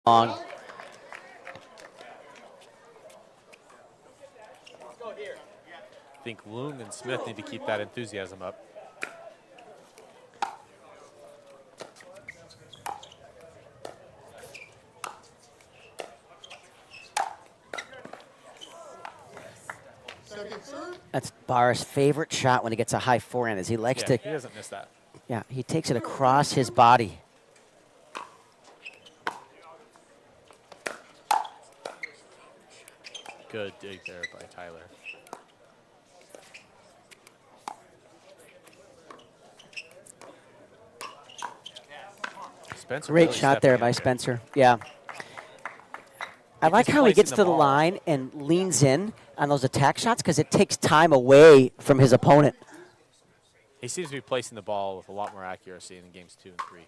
long. I think Loong and Smith need to keep that enthusiasm up. That's Barr's favorite shot when he gets a high forehand, is he likes to. He doesn't miss that. Yeah, he takes it across his body. Good dig there by Tyler. Spencer Great really shot there stepping by up Spencer. Yeah. I like how he gets to the ball. line and leans in on those attack shots because it takes time away from his opponent. He seems to be placing the ball with a lot more accuracy in games 2 and 3.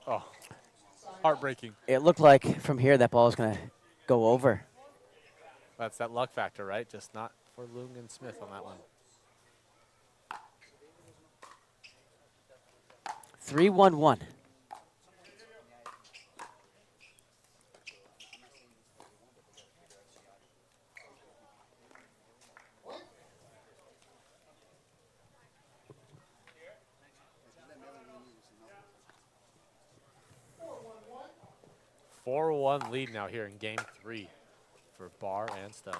Oh, heartbreaking. It looked like from here that ball is going to go over. That's that luck factor, right? Just not for Loong and Smith on that one. 3-1-1. Four-1 lead now here in game 3 for Barr and Stone.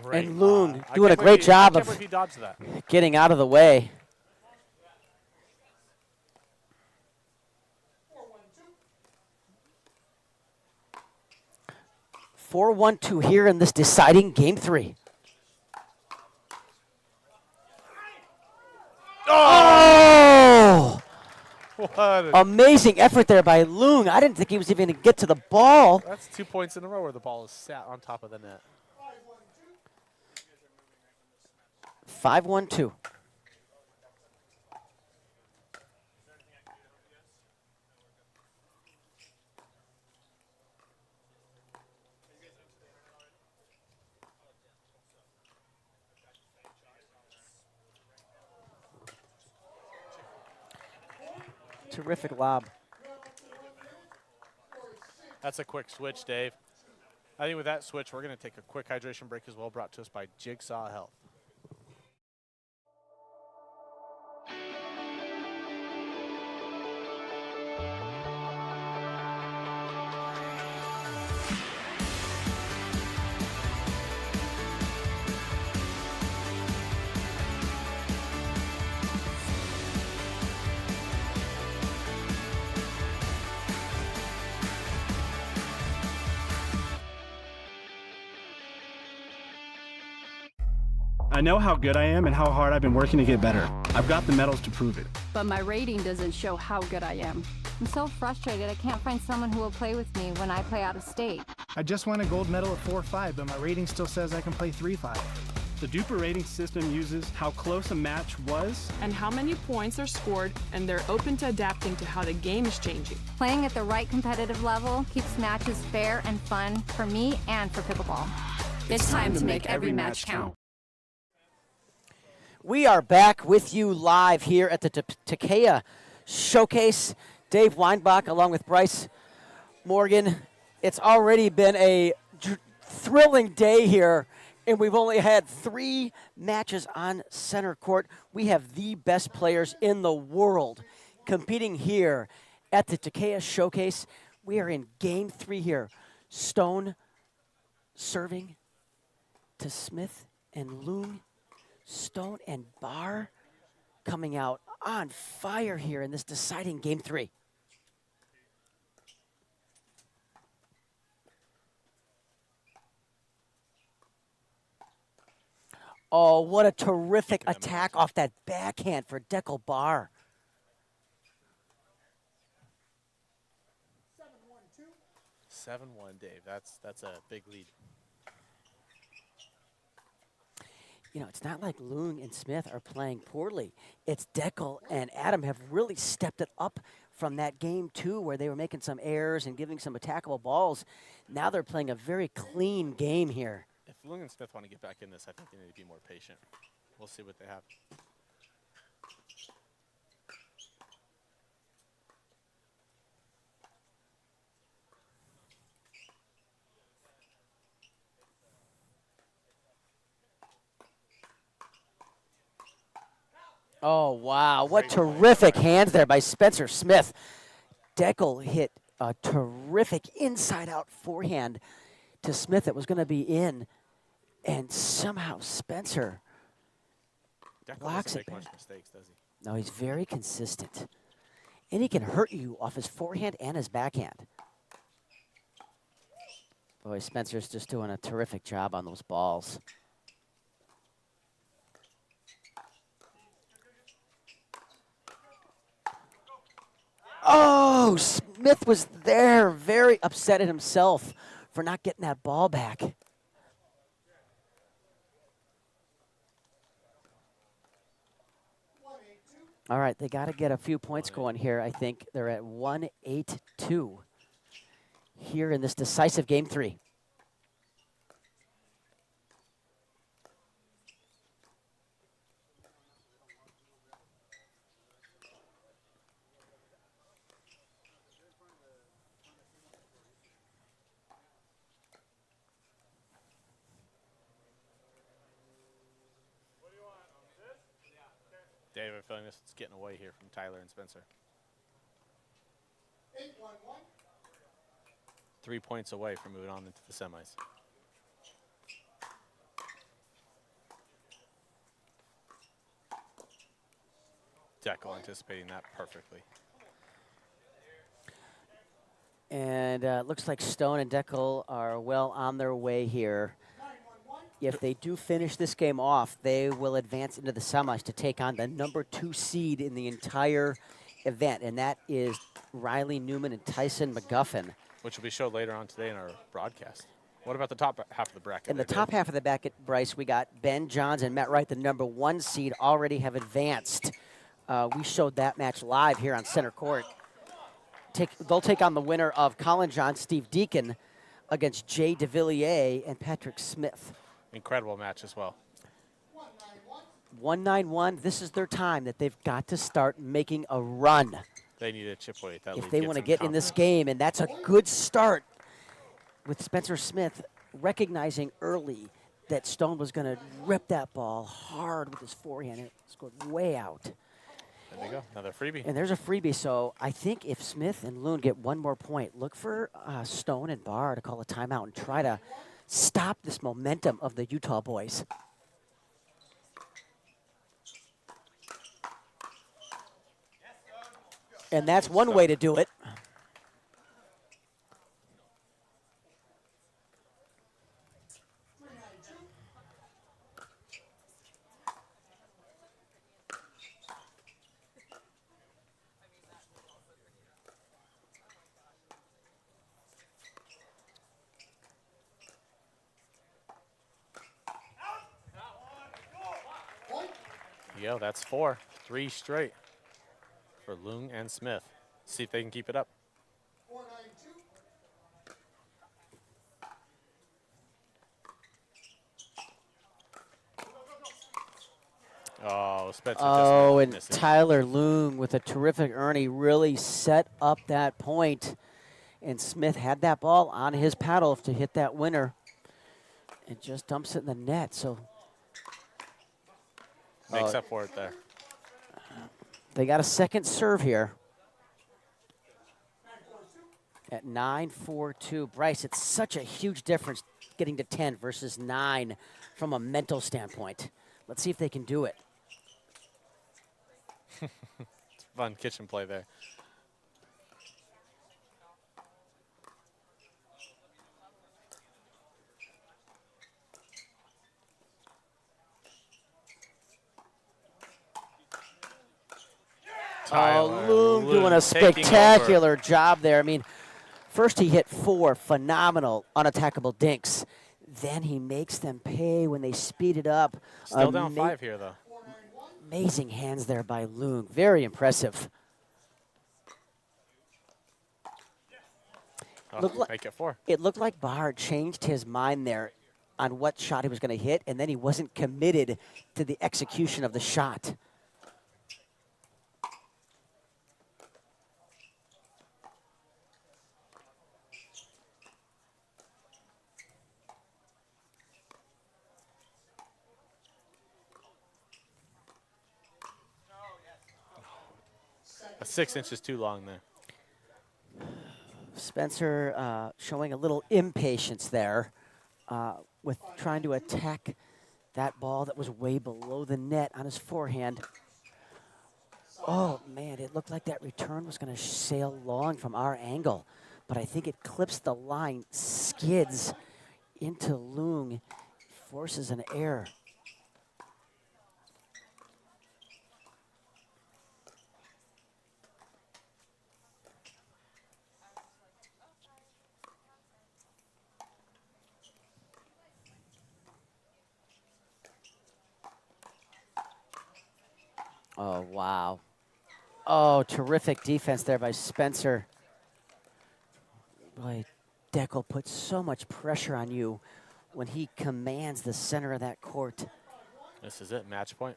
Great. And Loong doing a great job of getting out of the way. Four, 1-2 here in this deciding game 3. Oh! Amazing effort there by Loong. I didn't think he was even going to get to the ball. That's 2 points in a row where the ball is sat on top of the net. 5-1-2. Terrific lob. That's a quick switch, Dave. I think with that switch, we're going to take a quick hydration break as well, brought to us by Jigsaw Health. I know how good I am and how hard I've been working to get better. I've got the medals to prove it. But my rating doesn't show how good I am. I'm so frustrated I can't find someone who will play with me when I play out of state. I just won a gold medal at 4-5, but my rating still says I can play 3-5. The DUPR rating system uses how close a match was and how many points are scored, and they're open to adapting to how the game is changing. Playing at the right competitive level keeps matches fair and fun for me and for pickleball. It's time to make every match count. We are back with you live here at the Takeya Showcase. Dave Weinbach along with Bryce Morgan. It's already been a thrilling day here, and we've only had 3 matches on center court. We have the best players in the world competing here at the Takeya Showcase. We are in game 3 here. Stone serving to Smith and Loong. Stone and Barr coming out on fire here in this deciding game 3. Oh, what a terrific attack off that backhand for Dekel Barr. 7-1, Dave. That's a big lead. You know, it's not like Loong and Smith are playing poorly. It's Dekel and Adam have really stepped it up from that game 2 where they were making some errors and giving some attackable balls. Now they're playing a very clean game here. If Lung and Smith want to get back in this, I think they need to be more patient. We'll see what they have. Oh, wow. What terrific hands there by Spencer Smith. Deckel hit a terrific inside-out forehand to Smith that was going to be in, and somehow Spencer blocks it. Doesn't make much mistakes, does he? No, he's very consistent. And he can hurt you off his forehand and his backhand. Boy, Spencer's just doing a terrific job on those balls. Oh, Smith was there, very upset at himself for not getting that ball back. All right, they got to get a few points going here. I think they're at 1-8-2 here in this decisive game 3. Dave, I'm feeling this is getting away here from Tyler and Spencer. 3 points away from moving on into the semis. Deckel anticipating that perfectly. And looks like Stone and Deckel are well on their way here. If they do finish this game off, they will advance into the semis to take on the #2 seed in the entire event, and that is Riley Newman and Tyson McGuffin. Which will be showed later on today in our broadcast. What about the top half of the bracket? In the top half of the bracket, Bryce, we got Ben Johns and Matt Wright, the #1 seed, already have advanced. We showed that match live here on center court. They'll take on the winner of Colin John, Steve Deacon, against Jay DeVilliers and Patrick Smith. Incredible match as well. 1-9-1. This is their time that they've got to start making a run. They need to chip away at that lead. If they want to get in this game, and that's a good start with Spencer Smith recognizing early that Stone was going to rip that ball hard with his forehand. It scored way out. There you go, another freebie. And there's a freebie, so I think if Smith and Loon get one more point, look for Stone and Barr to call a timeout and try to stop this momentum of the Utah boys. And that's one way to do it. Yeah, that's 4. 3 straight for Loong and Smith. See if they can keep it up. Oh, Spencer. Oh, and Tyler Loong with a terrific earn. Really set up that point. And Smith had that ball on his paddle to hit that winner. And just dumps it in the net. So makes up for it there. They got a second serve here. At 9-4-2. Bryce, it's such a huge difference getting to 10 versus 9 from a mental standpoint. Let's see if they can do it. It's fun kitchen play there. Oh, Loom doing a spectacular job there. I mean, first he hit 4 phenomenal unattackable dinks. Then he makes them pay when they speed it up. Still down 5 here, though. Amazing hands there by Loom. Very impressive. Oh, make it 4. It looked like Bahar changed his mind there. on what shot he was going to hit, and then he wasn't committed to the execution of the shot. A 6 inches too long there. Spencer showing a little impatience there with trying to attack that ball that was way below the net on his forehand. Oh, man, it looked like that return was going to sail long from our angle, but I think it clips the line, skids into Lung, forces an error. Oh, wow. Oh, terrific defense there by Spencer. Boy, Deckel puts so much pressure on you when he commands the center of that court. This is it, match point.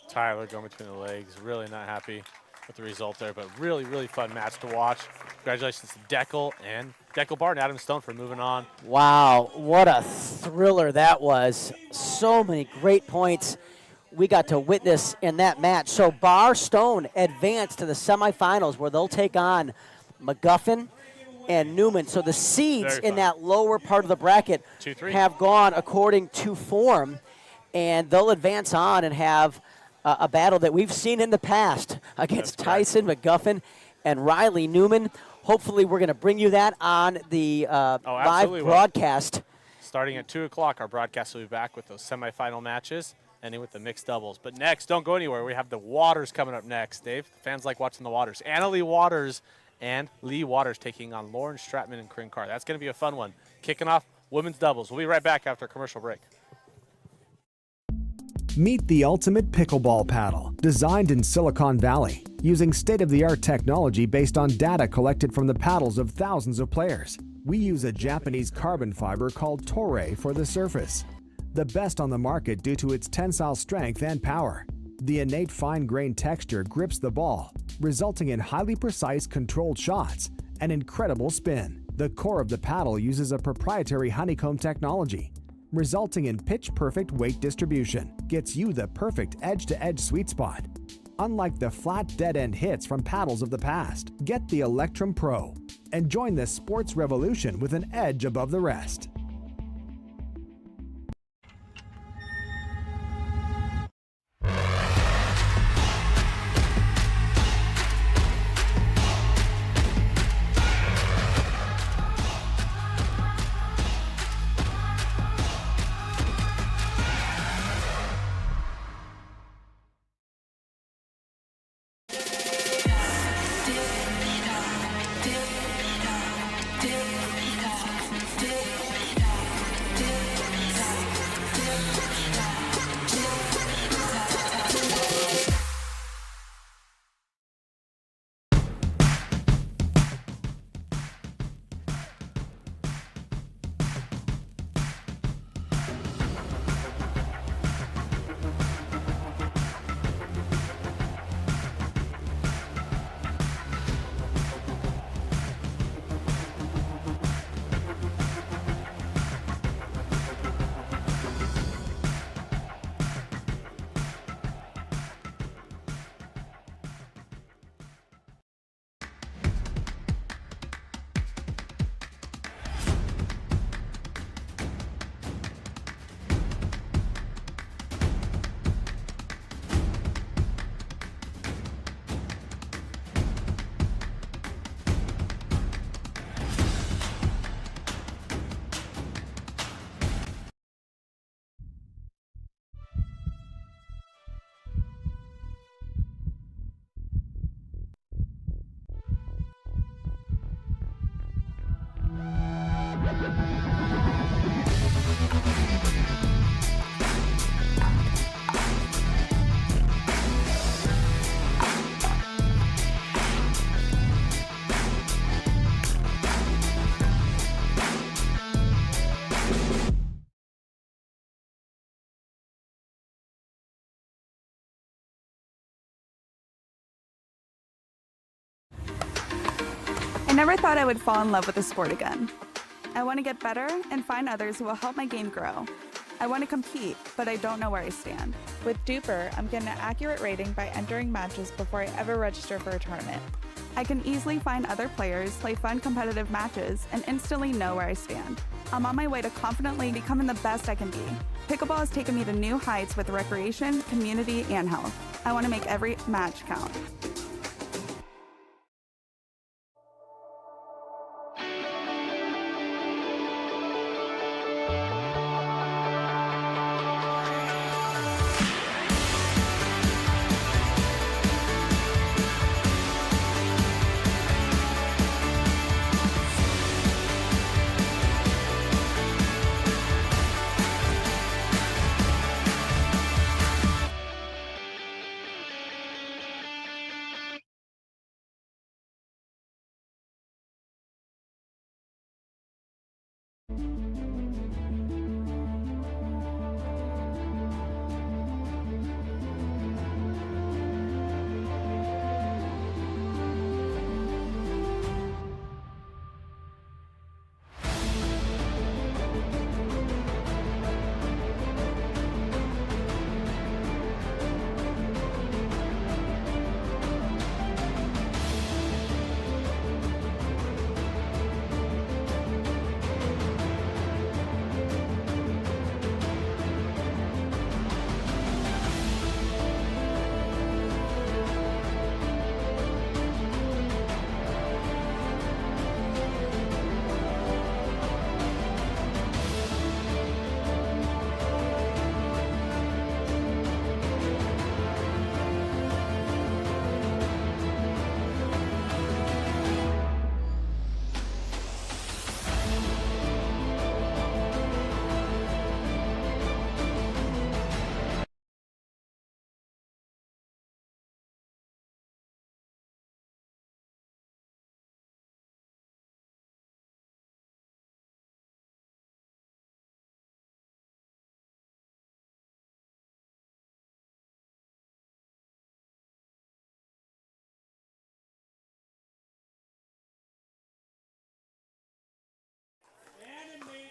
Tyler going between the legs, really not happy with the result there, but really, really fun match to watch. Congratulations to Deckel and Deckel Bar and Adam Stone for moving on. Wow, what a thriller that was. So many great points we got to witness in that match. So Bar Stone advanced to the semifinals where they'll take on McGuffin and Newman. So the seeds in that lower part of the bracket 2-3 have gone according to form, and they'll advance on and have a battle that we've seen in the past against Tyson, McGuffin, and Riley Newman. Hopefully we're going to bring you that on the live broadcast. Starting at 2 o'clock, our broadcast will be back with those semifinal matches, ending with the mixed doubles. But next, don't go anywhere. We have the Waters coming up next, Dave. Fans like watching the Waters. Annalie Waters and Lee Waters taking on Lauren Stratman and Corinne Carr. That's going to be a fun one. Kicking off women's doubles. We'll be right back after a commercial break. Meet the ultimate pickleball paddle, designed in Silicon Valley, using state-of-the-art technology based on data collected from the paddles of thousands of players. We use a Japanese carbon fiber called Toray for the surface, the best on the market due to its tensile strength and power. The innate fine-grained texture grips the ball, resulting in highly precise controlled shots and incredible spin. The core of the paddle uses a proprietary honeycomb technology, resulting in pitch-perfect weight distribution, gets you the perfect edge-to-edge sweet spot. Unlike the flat dead-end hits from paddles of the past, get the Electrum Pro and join the sports revolution with an edge above the rest. never thought I would fall in love with the sport again. I want to get better and find others who will help my game grow. I want to compete, but I don't know where I stand. With DUPR, I'm getting an accurate rating by entering matches before I ever register for a tournament. I can easily find other players, play fun competitive matches, and instantly know where I stand. I'm on my way to confidently becoming the best I can be. Pickleball has taken me to new heights with recreation, community, and health. I want to make every match count.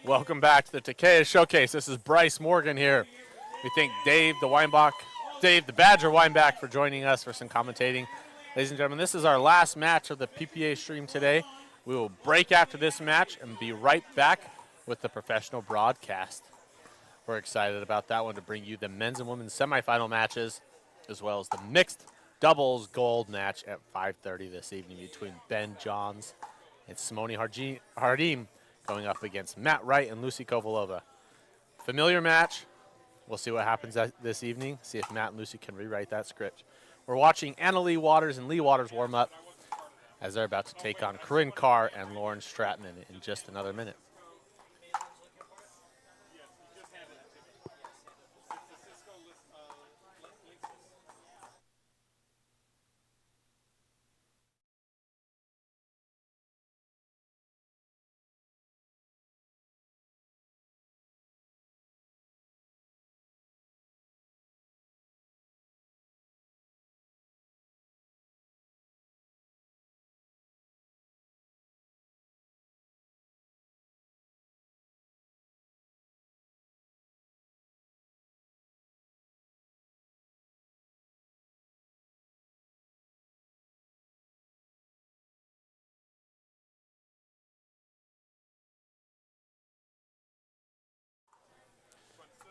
Welcome back to the Takeya Showcase. This is Bryce Morgan here. We thank Dave the Badger Weinbach for joining us for some commentating. Ladies and gentlemen, this is our last match of the PPA stream today. We will break after this match and be right back with the professional broadcast. We're excited about that one to bring you the men's and women's semifinal matches, as well as the mixed doubles gold match at 5:30 this evening between Ben Johns and Simone Jardim, going up against Matt Wright and Lucy Kovalova. Familiar match. We'll see what happens this evening, see if Matt and Lucy can rewrite that script. We're watching Anna Lee Waters and Lee Waters warm up as they're about to take on Corinne Carr and Lauren Stratton in just another minute.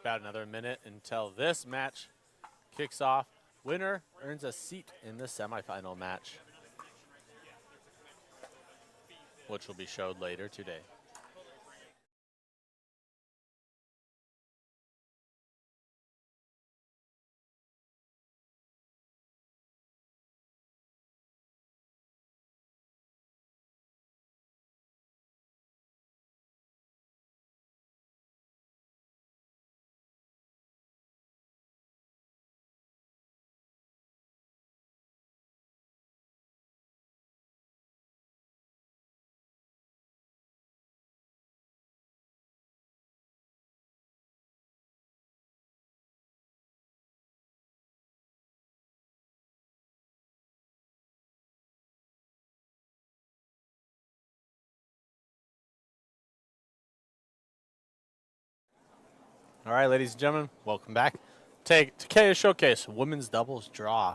About another minute until this match kicks off. Winner earns a seat in the semifinal match, which will be showed later today. All right, ladies and gentlemen, welcome back. Takeya Showcase Women's Doubles Draw.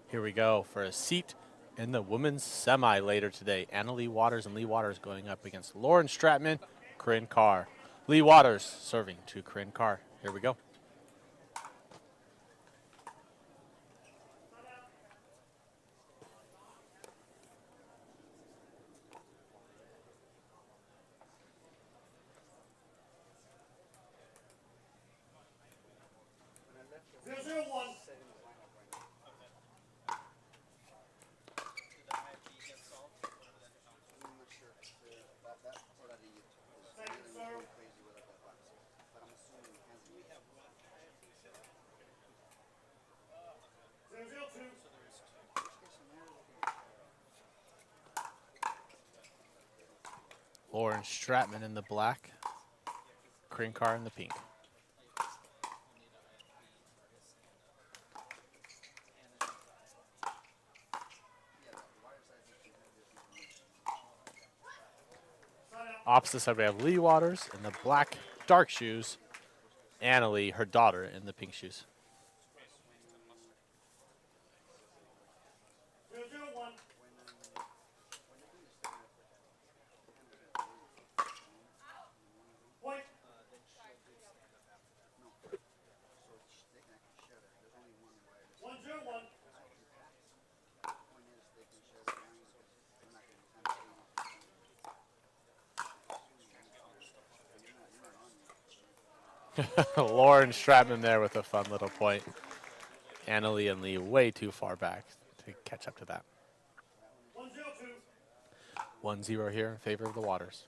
Here we go for a seat in the women's semi later today. Annalie Waters and Lee Waters going up against Lauren Stratman, Corinne Carr. Lee Waters serving to Corinne Carr. Here we go. Lauren Stratman in the black, Corinne Carr in the pink. Opposite side, we have Lee Waters in the black dark shoes, Annalie, her daughter, in the pink shoes. Lauren Stratman there with a fun little point. Annalie and Lee way too far back to catch up to that. 1-0 here in favor of the Waters.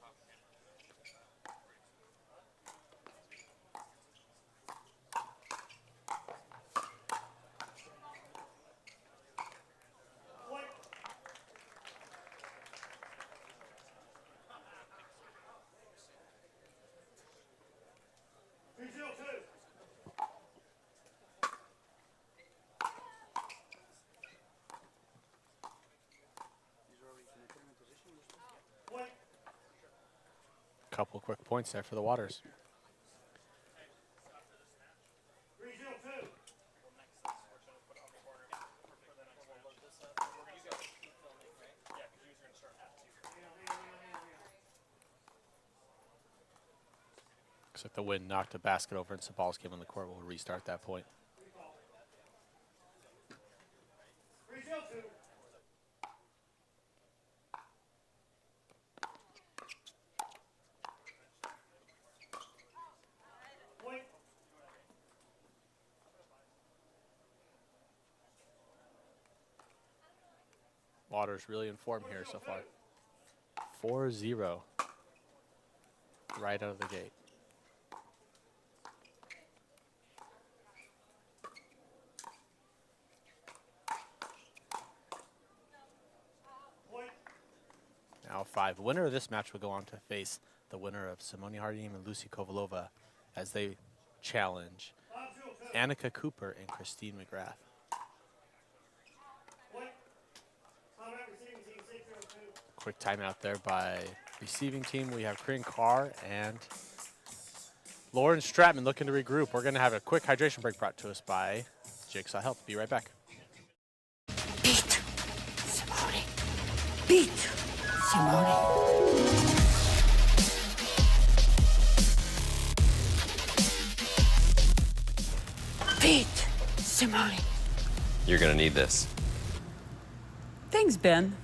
Couple quick points there for the Waters. Looks like the wind knocked a basket over and Sabalski on the court. Will restart that point. Waters really in form here so far. 4-0 right out of the gate. Now 5. The winner of this match will go on to face the winner of Simone Jardim and Lucy Kovalova as they challenge Annika Cooper and Christine McGrath. Quick timeout there by receiving team. We have Corinne Carr and Lauren Stratman looking to regroup. We're going to have a quick hydration break brought to us by Jigsaw Health. Be right back. Beat Simone. Beat Simone. Beat Simone. You're gonna need this. Thanks, Ben.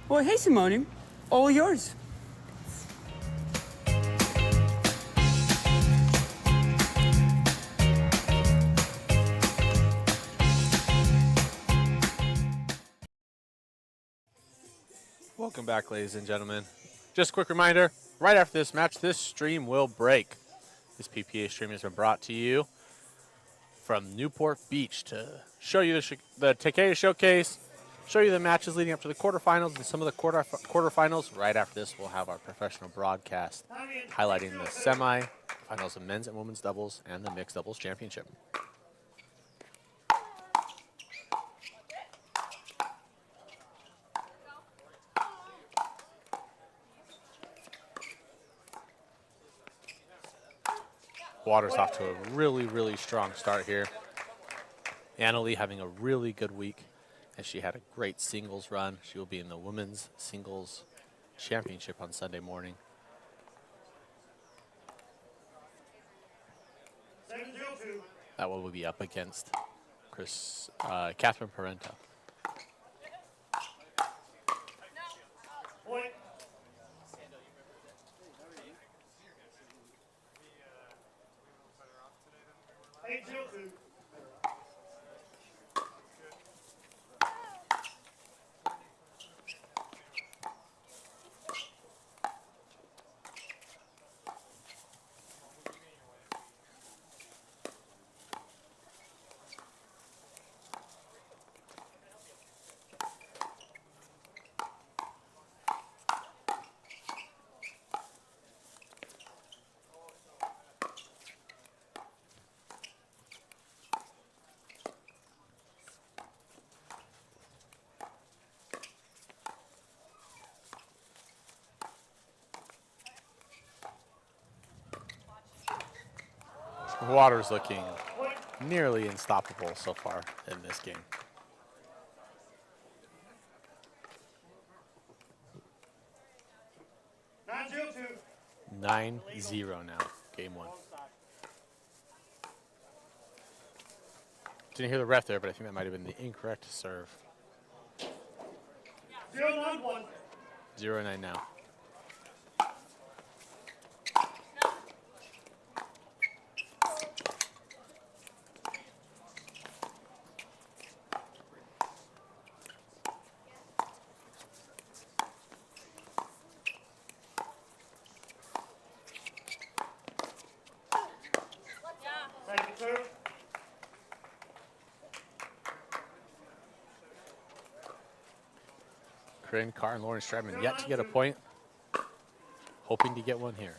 Well, hey, Simone. All yours. Welcome back, ladies and gentlemen. Just a quick reminder, right after this match, this stream will break. This PPA stream has been brought to you from Newport Beach to show you the Takeya Showcase Show you the matches leading up to the quarterfinals and some of the quarterfinals. Right after this, we'll have our professional broadcast highlighting the semifinals of men's and women's doubles and the mixed doubles championship. Waters off to a really, really strong start here. Annalie having a really good week, as she had a great singles run. She will be in the women's singles championship on Sunday morning. That one will be up against Catherine Parento. Waters looking nearly unstoppable so far in this game. 9-0 now, game one. Didn't hear the ref there, but I think that might have been the incorrect serve. 0-9-1. 0-9 now. Corinne Carr and Lauren Stratman yet to get a point. Hoping to get one here.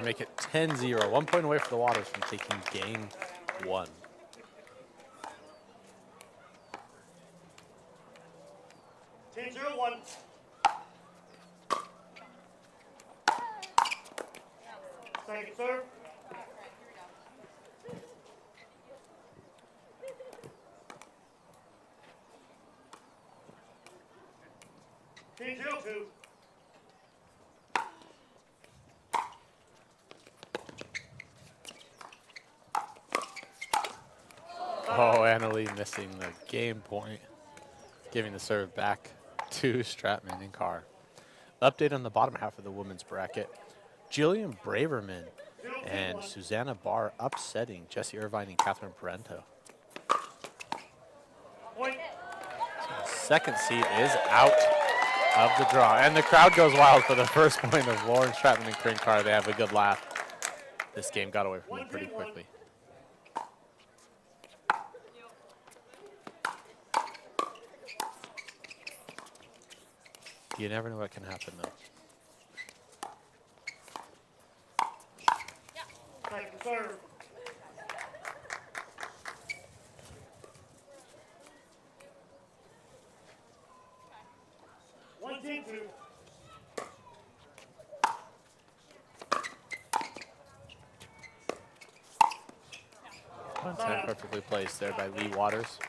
Make it 10-0. 1 point away for the Waters from taking game one. Second serve. 10-2. Oh, Annalie missing the game point, giving the serve back to Stratman and Carr. Update on the bottom half of the women's bracket. Jillian Braverman and Susanna Barr upsetting Jessie Irvine and Catherine Parento. So the second seed is out of the draw. And the crowd goes wild for the first point of Lauren Stratman and Corinne Carr. They have a good laugh. This game got away from them pretty quickly. You never know what can happen, though. Second serve. 1-10-2. Perfectly placed there by Lee Waters.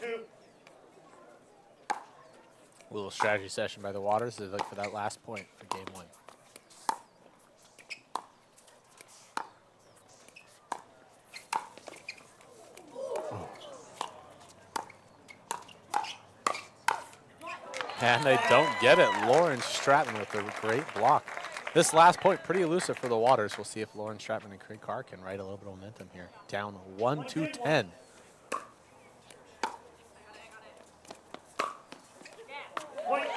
1-2. A little strategy session by the Waters. They look for that last point for game 1. And they don't get it. Lauren Stratman with a great block. This last point, pretty elusive for the Waters. We'll see if Lauren Stratman and Craig Carr can ride a little bit of momentum here. Down 1-10.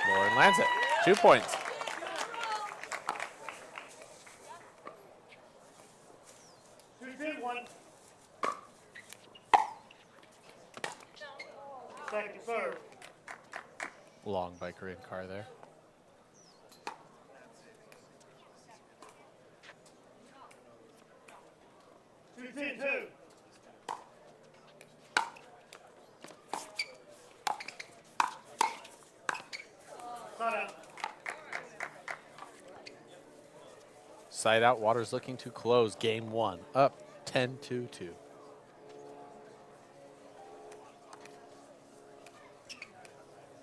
Lauren lands it. 2 points. Second serve. Long by Corinne Carr there. Two. Side out, Waters looking to close game 1, up 10-2.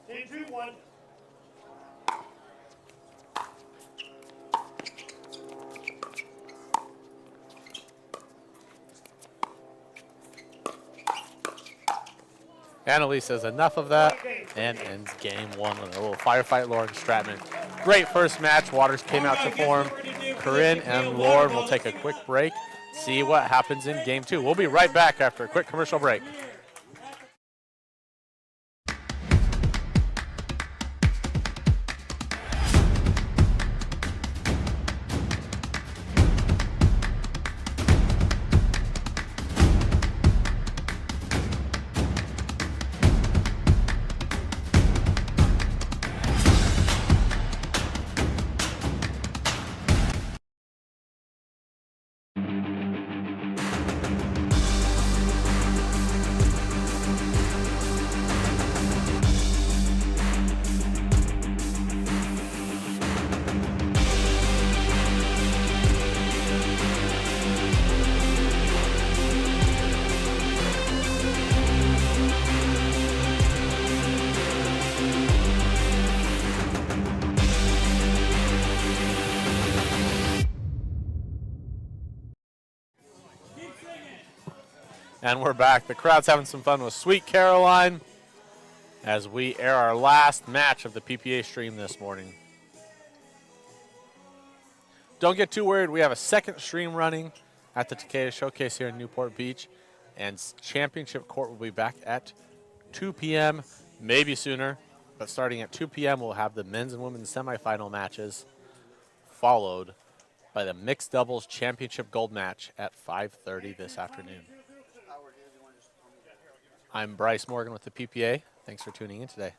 2-1. Annalise says enough of that and ends game 1 with a little firefight. Lauren Stratman. Great first match. Waters came out to form. Corinne and Lauren will take a quick break, see what happens in game 2. We'll be right back after a quick commercial break. And we're back. The crowd's having some fun with Sweet Caroline as we air our last match of the PPA stream this morning. Don't get too worried. We have a second stream running at the Takeya Showcase here in Newport Beach. And Championship Court will be back at 2 p.m., maybe sooner. But starting at 2 p.m., we'll have the men's and women's semifinal matches, followed by the mixed doubles championship gold match at 5:30 this afternoon. I'm Bryce Morgan with the PPA. Thanks for tuning in today.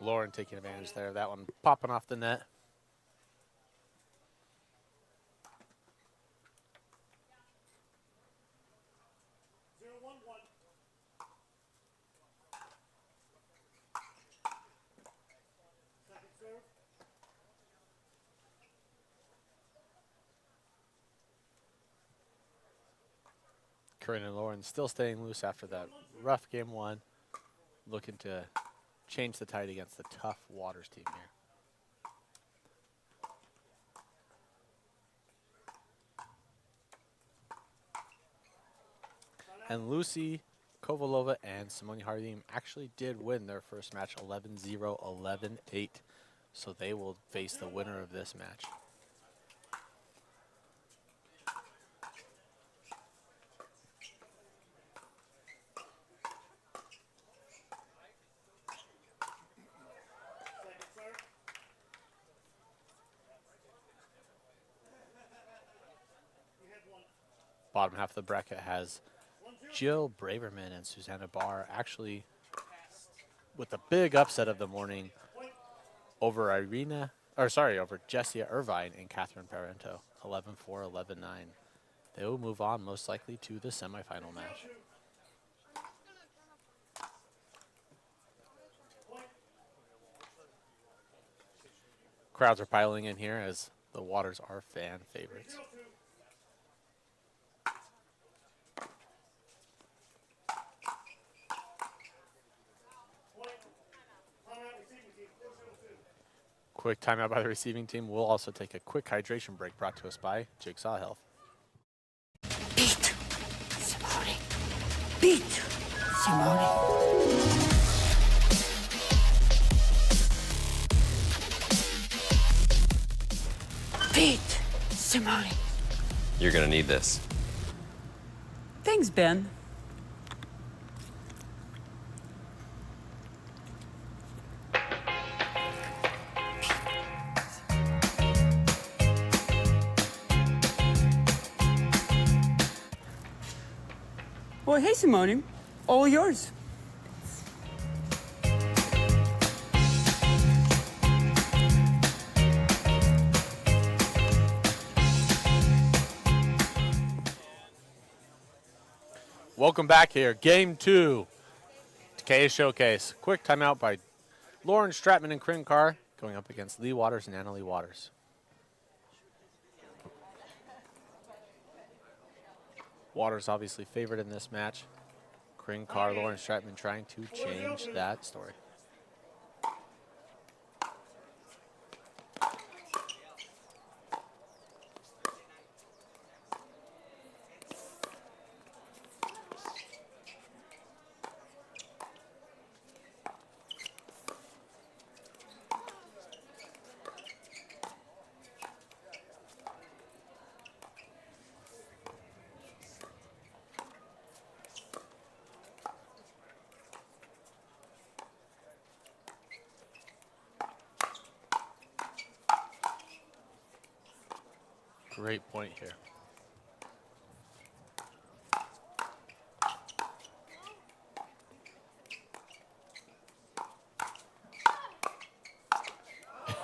Lauren taking advantage there of that one, popping off the net. Corinne and Lauren still staying loose after that rough game 1, looking to change the tide against the tough Waters team here. And Lucy Kovalova and Simone Jardim actually did win their first match 11-0, 11-8. So they will face the winner of this match. Bottom half of the bracket has Jill Braverman and Susanna Barr actually with a big upset of the morning over over Jessia Irvine and Catherine Parento, 11-4, 11-9. They will move on most likely to the semifinal match. Crowds are piling in here as the Waters are fan favorites. Quick timeout by the receiving team. We'll also take a quick hydration break brought to us by Jigsaw Health. Beat Simone. Beat Simone. Beat Simone. You're gonna need this. Thanks, Ben. Well, hey, Simone. All yours. Welcome back here. Game 2. Takeya Showcase. Quick timeout by Lauren Stratman and Corinne Carr going up against Lee Waters and Annalie Waters. Waters obviously favored in this match. Corinne Carr, Lauren Stratman trying to change that story. Great point here.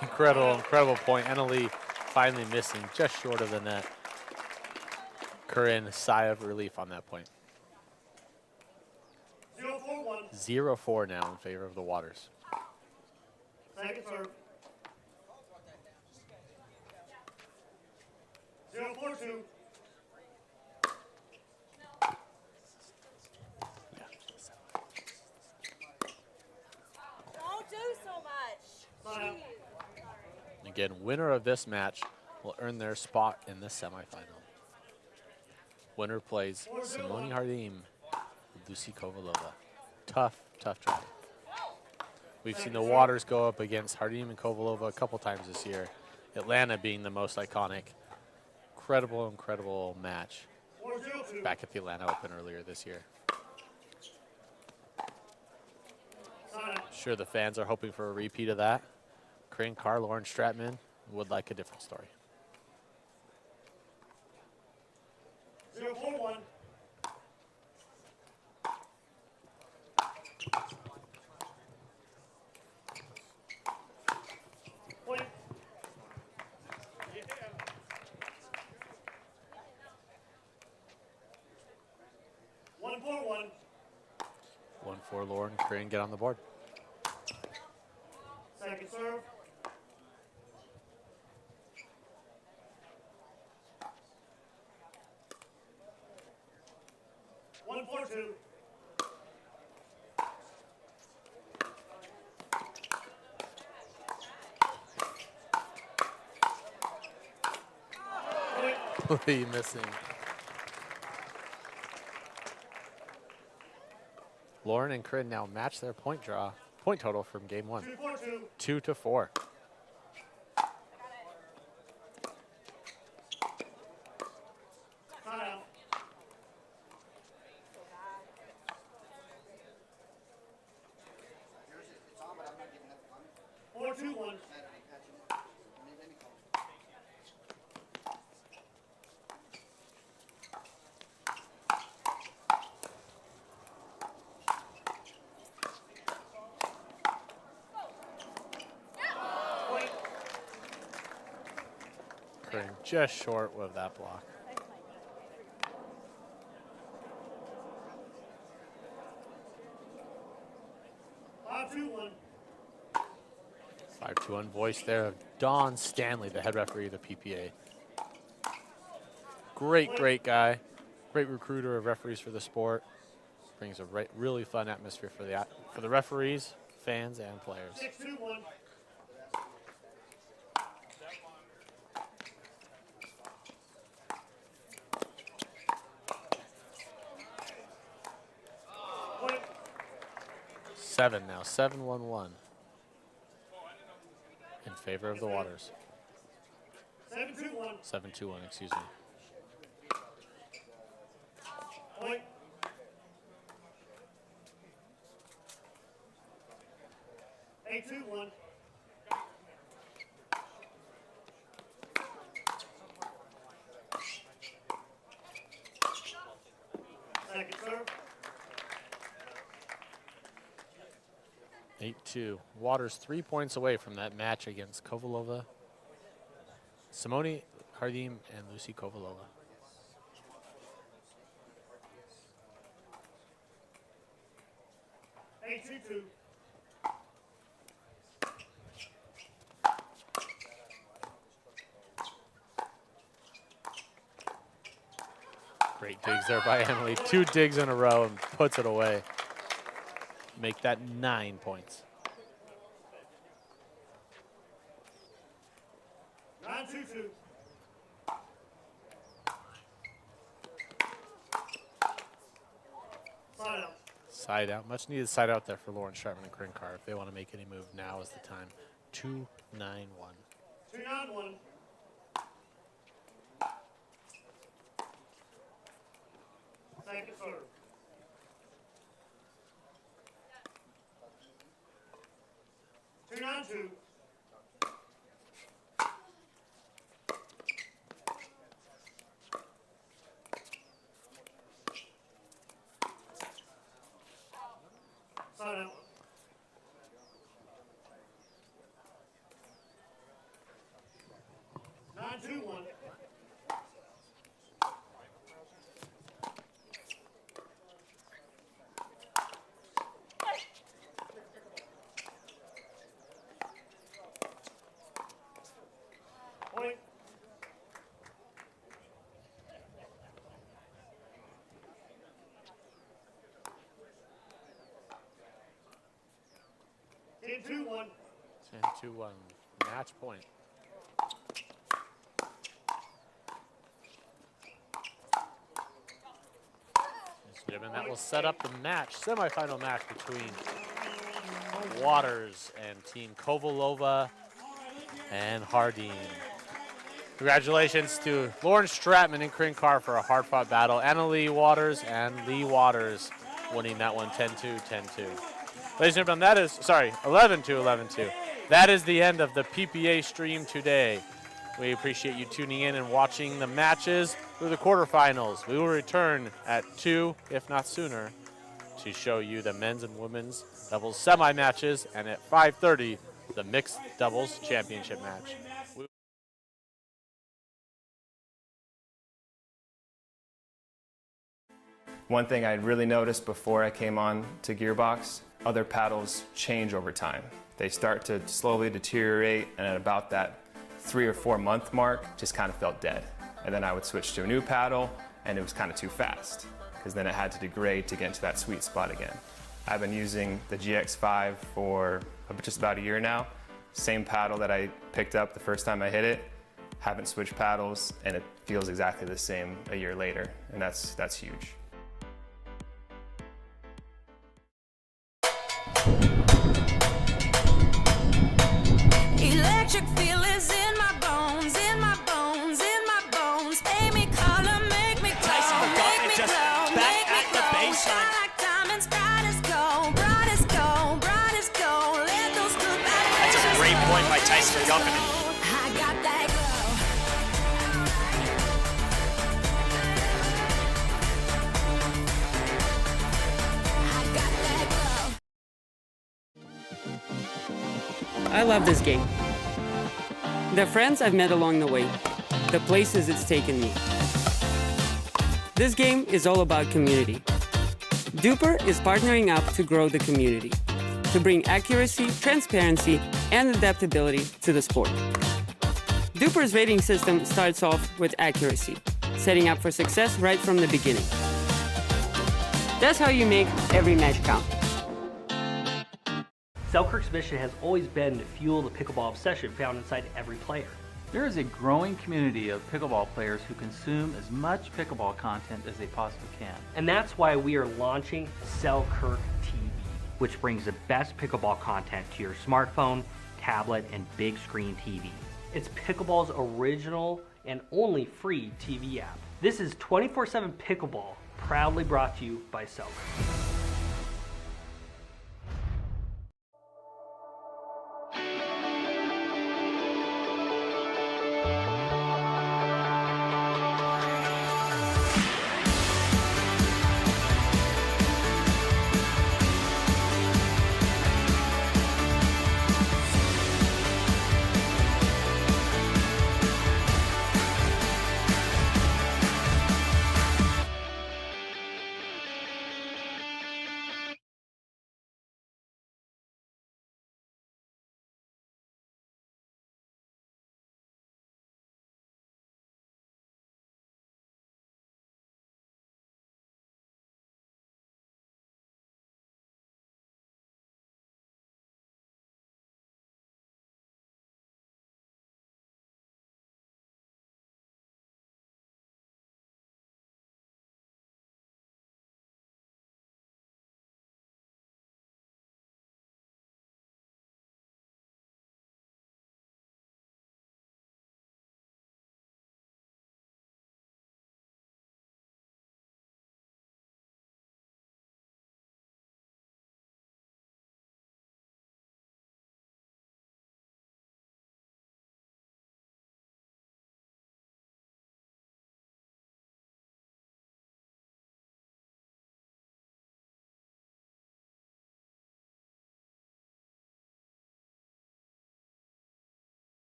Incredible point. Annalie finally missing just short of the net. Corinne, sigh of relief on that point. 0-4 now in favor of the Waters. Second serve. 0-4-2. Don't do so much. Again, winner of this match will earn their spot in the semifinal. Winner plays Simone Jardim with Lucy Kovalova. Tough try. We've seen the Waters go up against Jardim and Kovalova a couple times this year. Atlanta being the most iconic. Incredible match back at the Atlanta Open earlier this year. Sure, the fans are hoping for a repeat of that. Corinne Carr, Lauren Stratman would like a different story. 0-4-1. Point. 1-4-1. 1-4 Lauren, Corinne get on the board. Second serve. 1-4-2. Lee missing. Lauren and Corinne now match their point total from game 1. 2-4. Timeout. Four, two, one. Kring just short of that block. 5-2-1. 5-2-1 voice there of Don Stanley, the head referee of the PPA. Great guy. Great recruiter of referees for the sport. Brings a really fun atmosphere for the referees, fans, and players. 6-2-1. Point. 7 now, 7-1-1 in favor of the Waters. 7-2-1. 7-2-1, excuse me. Point. 8-2-1. Second serve. 8-2. Waters 3 points away from that match against Kovalova. Simone Jardim and Lucy Kovalova. Two. Great digs there by Emily. 2 digs in a row and puts it away. Make that 9 points. 9-2-2. Side out. Side out. Much needed side out there for Lauren Stratman and Corinne Carr. If they want to make any move, now is the time. 2-9-1. 2-9-1. Second serve. 2-9-2. Side out. 9-2-1. Point. 10-2-1. 10-2-1. Match point. Gentlemen, that will set up the match, semifinal match between Waters and Team Kovalova and Jardim. Congratulations to Lauren Stratman and Corinne Carr for a hard-fought battle. Annalie Waters and Lee Waters winning that one 10-2, 10-2. Ladies and gentlemen, that is, 11-2, 11-2. That is the end of the PPA stream today. We appreciate you tuning in and watching the matches through the quarterfinals. We will return at 2, if not sooner, to show you the men's and women's doubles semi-matches, and at 5:30, the mixed doubles championship match. One thing I really noticed before I came on to Gearbox, other paddles change over time. They start to slowly deteriorate, and at about that 3 or 4 month mark, just kind of felt dead. And then I would switch to a new paddle, and it was kind of too fast, because then it had to degrade to get into that sweet spot again. I've been using the GX5 for just about a year now. Same paddle that I picked up the first time I hit it, haven't switched paddles, and it feels exactly the same a year later, and that's huge. Electric feel is in my bones, in my bones, in my bones. Make me color, make me glow, make me glow, make me glow. Shine like diamonds, bright as gold, bright as gold, bright as gold. Let those good vibrations. That's a great point by Tyson Duncan. I got that I love this game. The friends I've met along the way, the places it's taken me. This game is all about community. DUPR is partnering up to grow the community, to bring accuracy, transparency, and adaptability to the sport. DUPR's rating system starts off with accuracy, setting up for success right from the beginning. That's how you make every match count. Selkirk's mission has always been to fuel the pickleball obsession found inside every player. There is a growing community of pickleball players who consume as much pickleball content as they possibly can. And that's why we are launching Selkirk TV, which brings the best pickleball content to your smartphone, tablet, and big screen TV. It's pickleball's original and only free TV app. This is 24/7 Pickleball, proudly brought to you by Selkirk.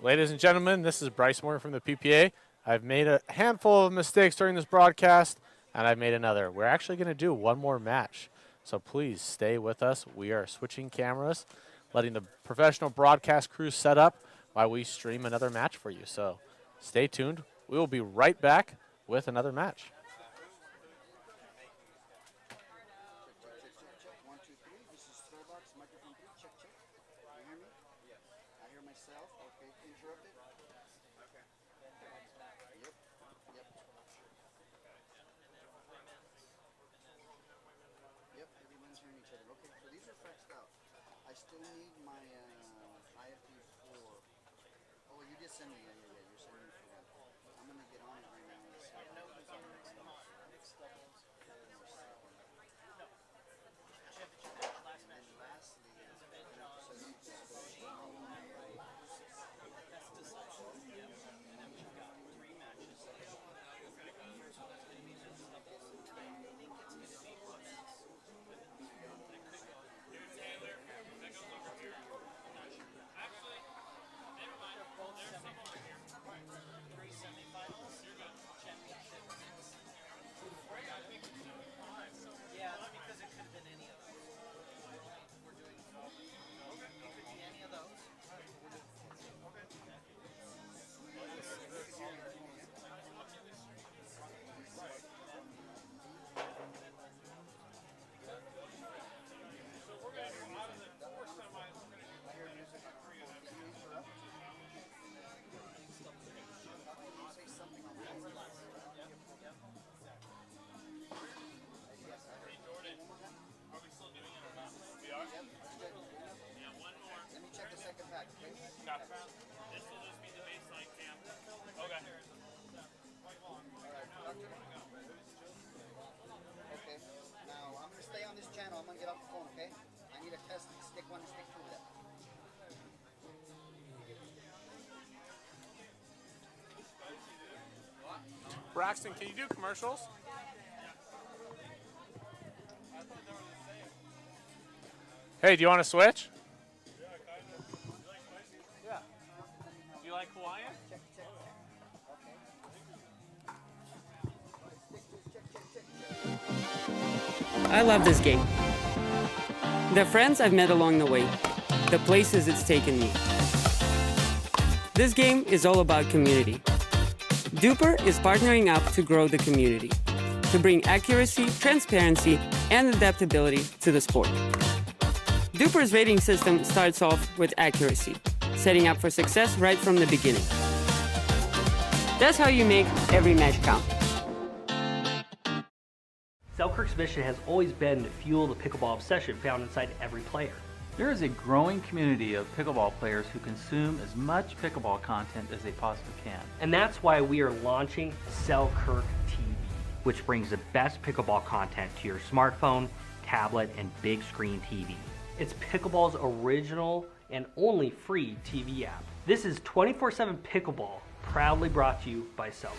Ladies and gentlemen, this is Bryce Moore from the PPA. I've made a handful of mistakes during this broadcast, and I've made another. We're actually going to do one more match, so please stay with us. We are switching cameras, letting the professional broadcast crew set up while we stream another match for you. So stay tuned. We will be right back with another match. I still need my IFP4. Oh, you did send me. Yeah, you're sending me for that. I'm gonna get on it right now. And see how it's on right now. And then lastly, I'm gonna get off the phone, okay? I need a test stick 1 and stick 2 of that. Braxton, can you do commercials? Hey, do you want to switch? Yeah. Do you like Hawaiian? I love this game. The friends I've met along the way, the places it's taken me. This game is all about community. DUPR is partnering up to grow the community, to bring accuracy, transparency, and adaptability to the sport. DUPR's rating system starts off with accuracy, setting up for success right from the beginning. That's how you make every match count. Selkirk's mission has always been to fuel the pickleball obsession found inside every player. There is a growing community of pickleball players who consume as much pickleball content as they possibly can. And that's why we are launching Selkirk TV, which brings the best pickleball content to your smartphone, tablet, and big screen TV. It's pickleball's original and only free TV app. This is 24/7 Pickleball, proudly brought to you by Selkirk.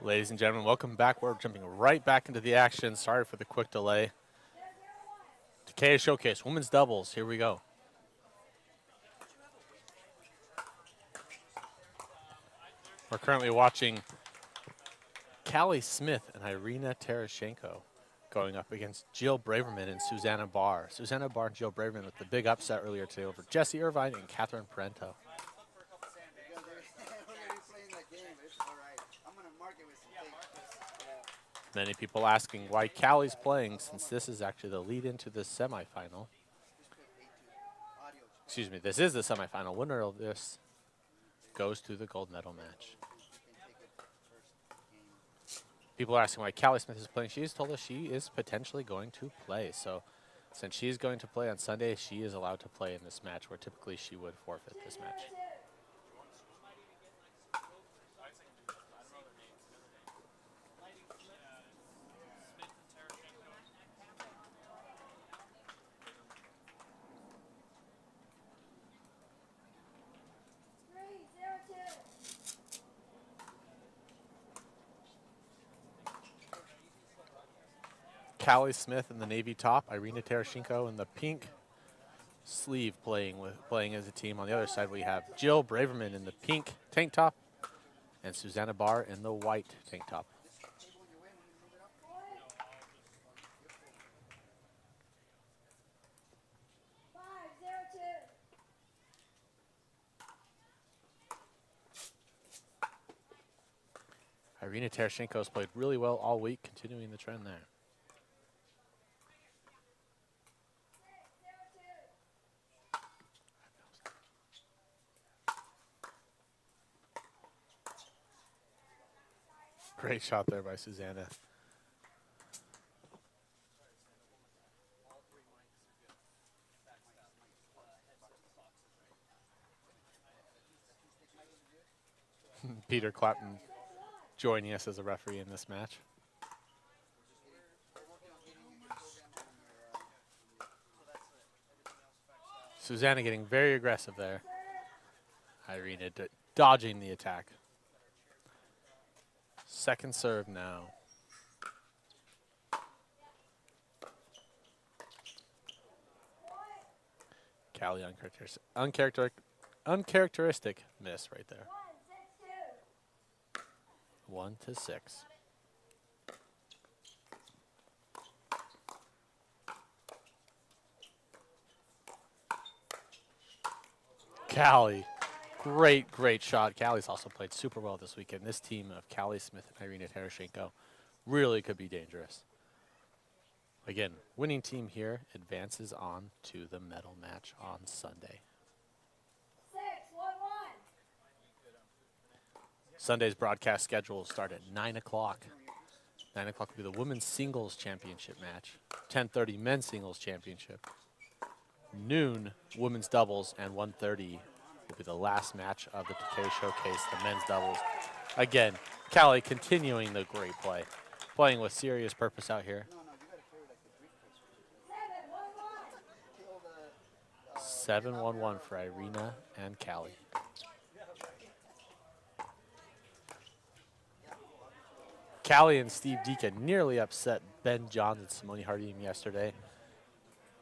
Ladies and gentlemen, welcome back. We're jumping right back into the action. Sorry for the quick delay. Takeya Showcase, women's doubles. Here we go. We're currently watching Callie Smith and Irina Tereshenko going up against Jill Braverman and Susanna Barr. Susanna Barr and Jill Braverman with the big upset earlier today over Jessie Irvine and Catherine Parento. Many people asking why Callie's playing, since this is actually the lead into the semifinal. Excuse me, this is the semifinal. Winner of this goes to the gold medal match. People are asking why Callie Smith is playing. She's told us she is potentially going to play. So since she's going to play on Sunday, she is allowed to play in this match, where typically she would forfeit this match. Callie Smith in the navy top, Irina Tereshenko in the pink sleeve playing as a team. On the other side, we have Jill Braverman in the pink tank top and Susanna Barr in the white tank top. Irina Tereshenko has played really well all week, continuing the trend there. Great shot there by Susanna. Peter Clapton joining us as a referee in this match. Susanna getting very aggressive there. Irina dodging the attack. Second serve now. Callie uncharacteristic miss right there. 1-6. Callie Great, great shot. Callie's also played super well this weekend. This team of Callie Smith and Irina Tereshenko really could be dangerous. Again, winning team here advances on to the medal match on Sunday. 6-1-1. Sunday's broadcast schedule will start at 9 o'clock. 9 o'clock will be the women's singles championship match. 10:30 men's singles championship. Noon, women's doubles, and 1:30 will be the last match of the Takeya Showcase, the men's doubles. Again, Callie continuing the great play. Playing with serious purpose out here. 7-1-1 for Irina and Callie. Callie and Steve Deacon nearly upset Ben Johns and Simone Jardim yesterday.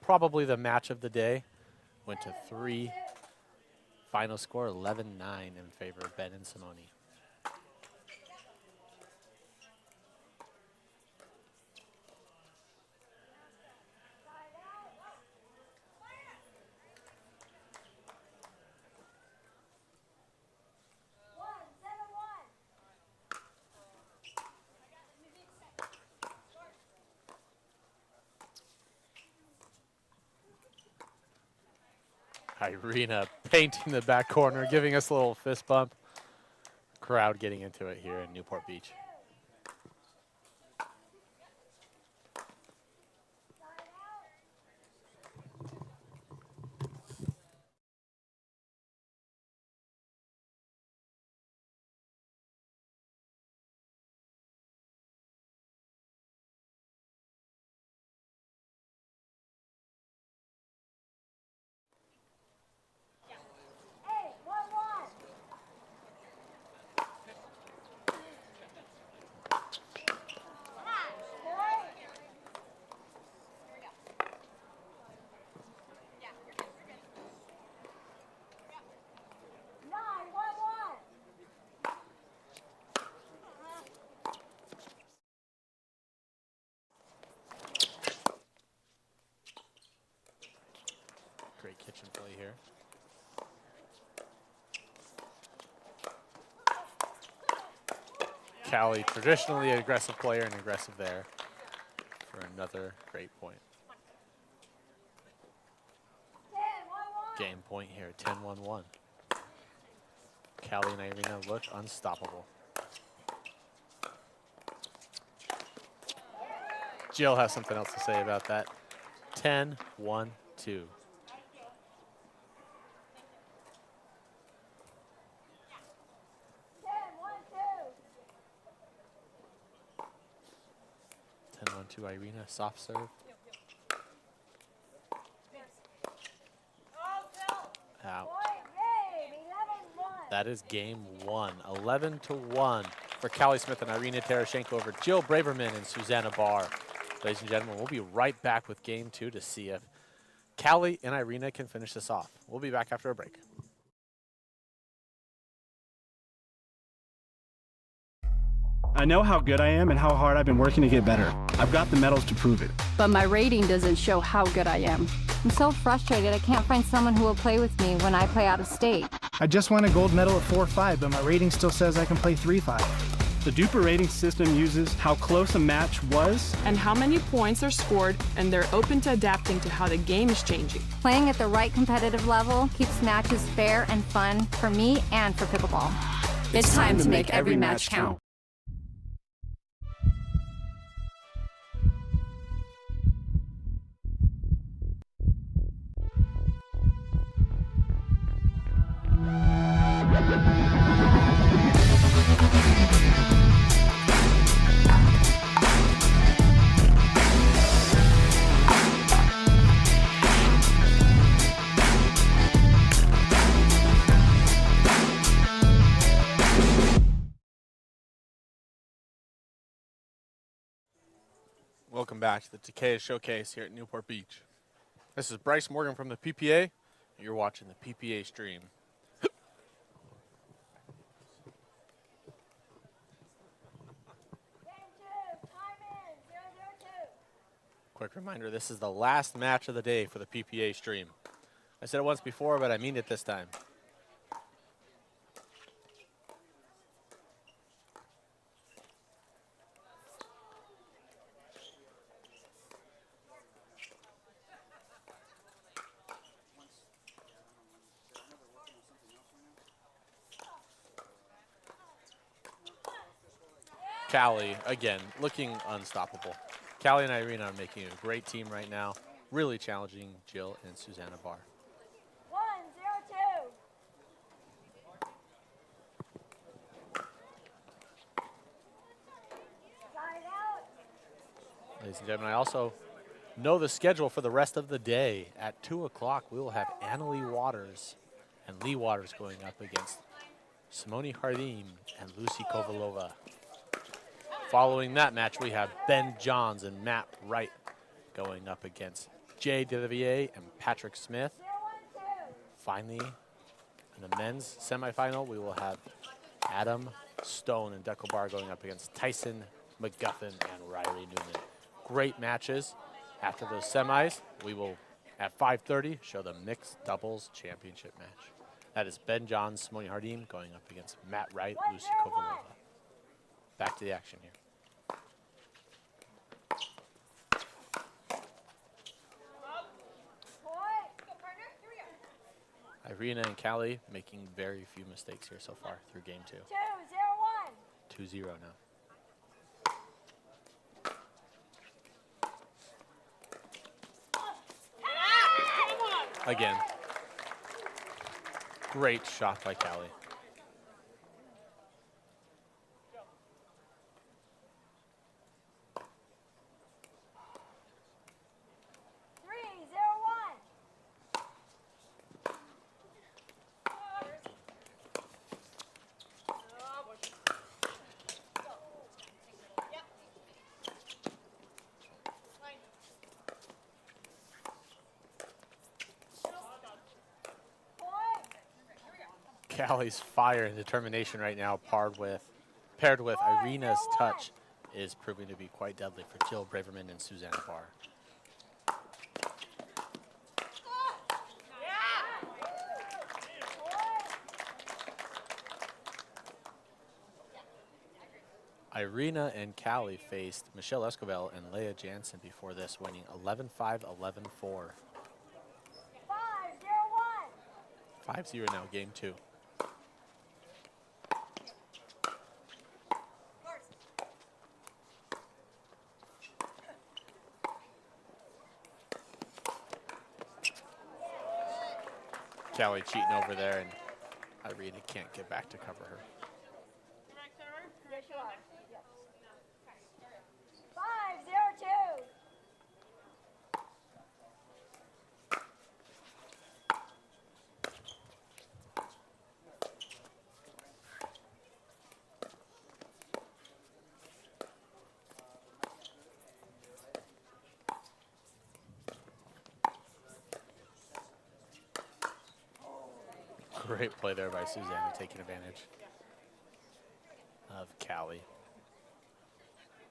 Probably the match of the day. Went to 3. Final score 11-9 in favor of Ben and Simone. Irina painting the back corner, giving us a little fist bump. Crowd getting into it here in Newport Beach. Great kitchen play here. Callie, traditionally an aggressive player and aggressive there for another great point. Game point here, 10-1-1. Callie and Irina look unstoppable. Jill has something else to say about that. 10-1-2. 10-1-2 Irina, soft serve. Out. That is game 1, 11-1 for Callie Smith and Irina Tereshenko over Jill Braverman and Susanna Barr. Ladies and gentlemen, we'll be right back with game 2 to see if Callie and Irina can finish this off. We'll be back after a break. I know how good I am and how hard I've been working to get better. I've got the medals to prove it. But my rating doesn't show how good I am. I'm so frustrated I can't find someone who will play with me when I play out of state. I just won a gold medal at 4-5, but my rating still says I can play 3-5. The DUPR rating system uses how close a match was and how many points are scored, and they're open to adapting to how the game is changing. Playing at the right competitive level keeps matches fair and fun for me and for pickleball. It's time to make every match count. Welcome back to the Takeya Showcase here at Newport Beach. This is Bryce Morgan from the PPA, and you're watching the PPA stream. Quick reminder, this is the last match of the day for the PPA stream. I said it once before, but I mean it this time. Callie, again, looking unstoppable. Callie and Irina are making a great team right now, really challenging Jill and Susanna Barr. 1-0-2. Side out. Ladies and gentlemen, I also know the schedule for the rest of the day. At 2 o'clock, we will have Annalie Waters and Lee Waters going up against Simone Jardim and Lucy Kovalova. Following that match, we have Ben Johns and Matt Wright going up against Jay Devier and Patrick Smith. Finally, in the men's semifinal, we will have Adam Stone and Deco Barr going up against Tyson McGuffin and Riley Newman. Great matches. After those semis, we will, at 5:30, show the mixed doubles championship match. That is Ben Johns, Simone Jardim going up against Matt Wright, Lucy Kovalova. Back to the action here. Irina and Callie making very few mistakes here so far through game 2. 2-0-1. 2-0 now. Again, great shot by Callie. Callie's fire and determination right now, paired with Irina's touch, is proving to be quite deadly for Jill Braverman and Susanna Barr. Irina and Callie faced Michelle Escobar and Leah Jansen before this, winning 11-5, 11-4. 5-0 now, game 2. Callie cheating over there, and Irina can't get back to cover her. Yes, you are. Yes. 5-0-2. Great play there by Susanna, taking advantage of Callie.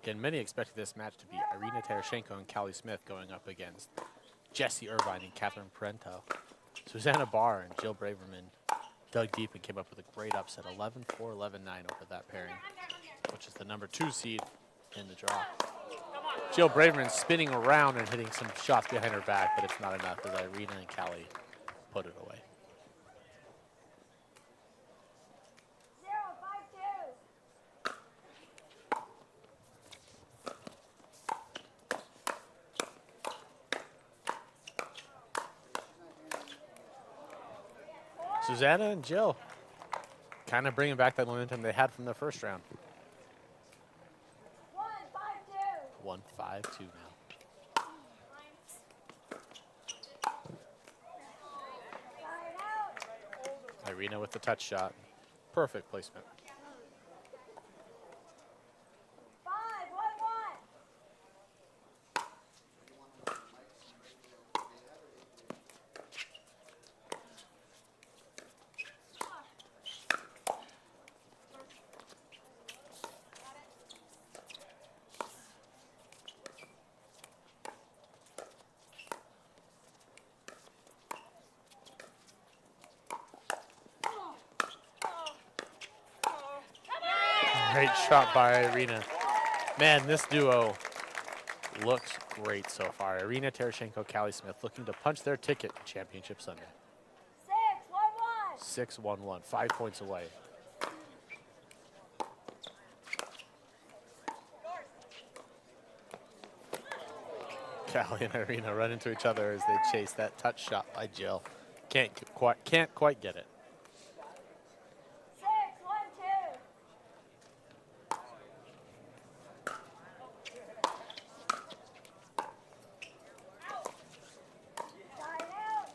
Again, many expected this match to be Irina Tereshenko and Callie Smith going up against Jessie Irvine and Catherine Parento. Susanna Barr and Jill Braverman dug deep and came up with a great upset, 11-4, 11-9 over that pairing, which is the number 2 seed in the draw. Jill Braverman spinning around and hitting some shots behind her back, but it's not enough as Irina and Callie put it away. 0-5-2. Susanna and Jill kind of bringing back that momentum they had from the first round. 1-5-2. 1-5-2 now. Irina with the touch shot. Perfect placement. 5-1-1. Great shot by Irina. Man, this duo looks great so far. Irina Tereshenko, Callie Smith looking to punch their ticket to Championship Sunday. 6-1-1. 6-1-1, 5 points away. Callie and Irina run into each other as they chase that touch shot by Jill. Can't quite get it. 6-1-2. Side out.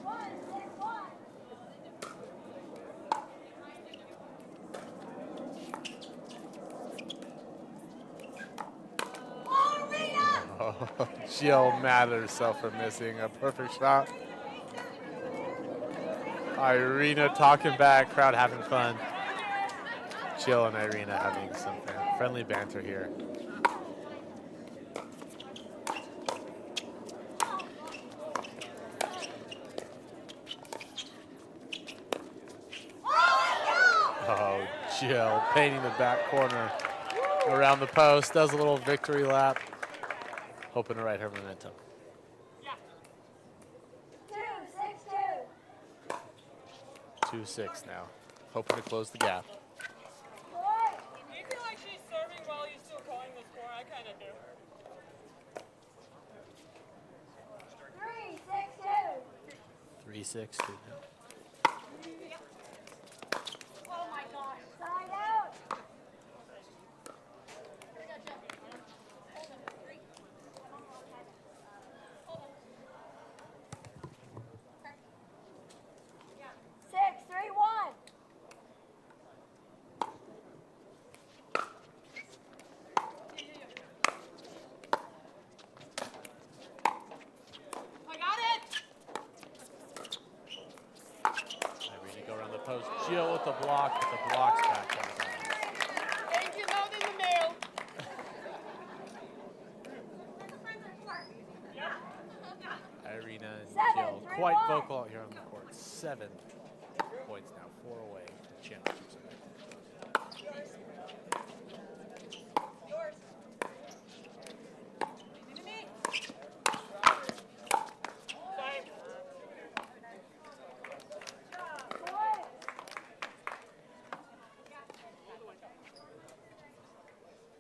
One, 6-1. Oh, Jill mad at herself for missing a perfect shot. Irina talking back, crowd having fun. Jill and Irina having some friendly banter here. Oh, Jill painting the back corner around the post, does a little victory lap, hoping to ride her momentum. 2-6-2. 2-6 now, hoping to close the gap. Do you feel like she's serving while you're still calling the score? I kind of do. 3-6-2. 3-6 now. Oh my gosh. Side out. Six, 3-1. I got it. Irina go around the post. Jill with the block, but the block's back on the ground. Thank you, load in the mail. Irina and 7, Jill 3-1. quite vocal out here on the court. 7 points now, 4 away from the championship.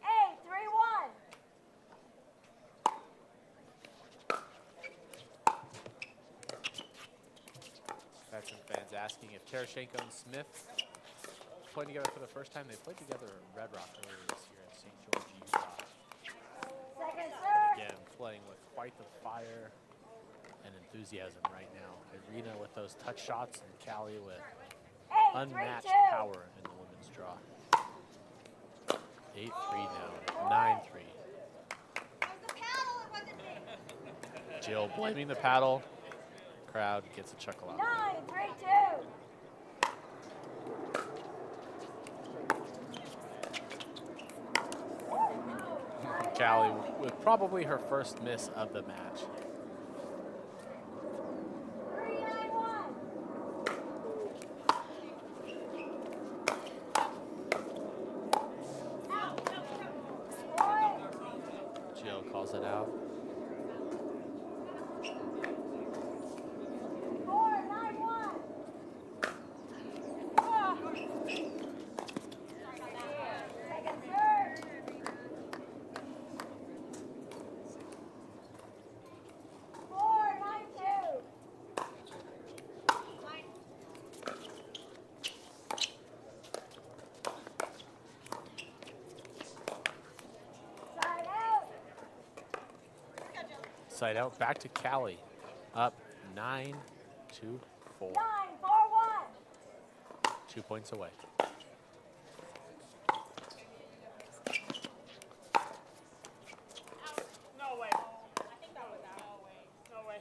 Eight, 3-1. Had some fans asking if Tereshenko and Smith playing together for the first time. They played together in Red Rock earlier this year at St. George, Utah. Second But serve. again, playing with quite the fire and enthusiasm right now. Irina with those touch shots and Callie with 8, unmatched 3-2. power in the women's draw. 8-3 now, 9-3. Jill blaming the paddle. Crowd gets a chuckle out. 9-3-2. Callie with probably her first miss of the match. 3-9-1. Jill calls it out. 4-9-1. Second serve. 4-9-2. Side out. Side out, back to Callie. Up 9-4. 9-4-1. 2 points away. No way. I think that was out. No way.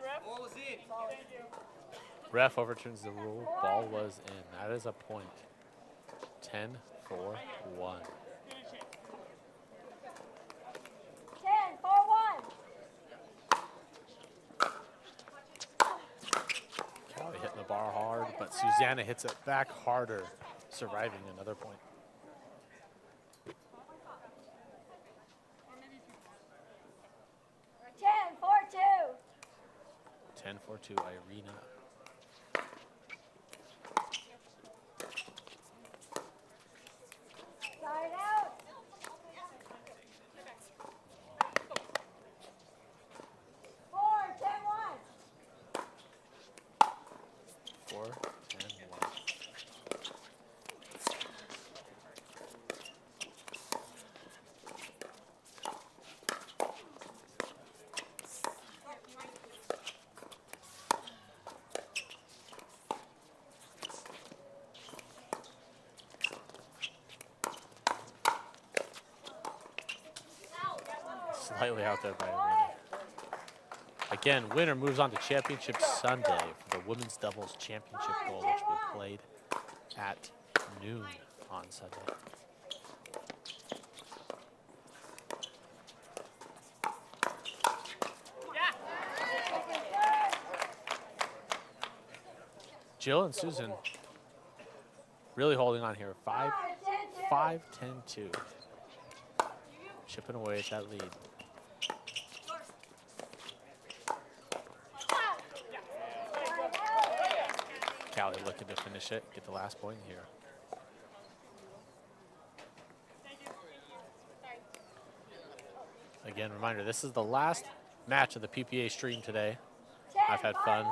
Ref. Ball was in. Thank you. Ref overturns the rule. Ball was in. That is a point. 10-4-1. 10-4-1. Callie hitting the bar hard, but Susanna hits it back harder, surviving another point. Ten, 4-2. 10-4-2, Irina. slightly out there by Irina. Again, winner moves on to Championship Sunday for the Women's Doubles Championship Gold, which will be played at noon on Sunday. Jill and Susan really holding on here. 5-10-2. Chipping away at that lead. Callie looking to finish it, get the last point here. Again, reminder, this is the last match of the PPA stream today. I've had fun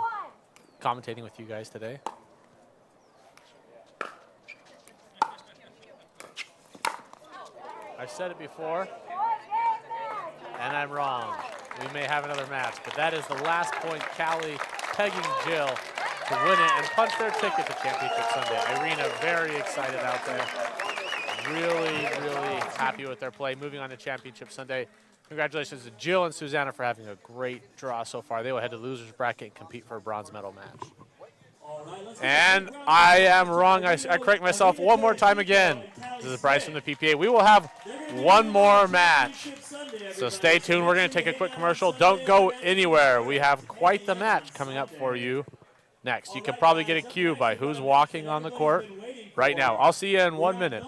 commentating with you guys today. I've said it before, and I'm wrong. We may have another match, but that is the last point. Callie pegging Jill to win it and punch their ticket to Championship Sunday. Irina very excited out there. Really, really happy with their play. Moving on to Championship Sunday. Congratulations to Jill and Susanna for having a great draw so far. They will head to losers bracket and compete for a bronze medal match. And I am wrong. I correct myself one more time again. This is Bryce from the PPA. We will have one more match. So stay tuned. We're going to take a quick commercial. Don't go anywhere. We have quite the match coming up for you next. You can probably get a cue by who's walking on the court right now. I'll see you in 1 minute.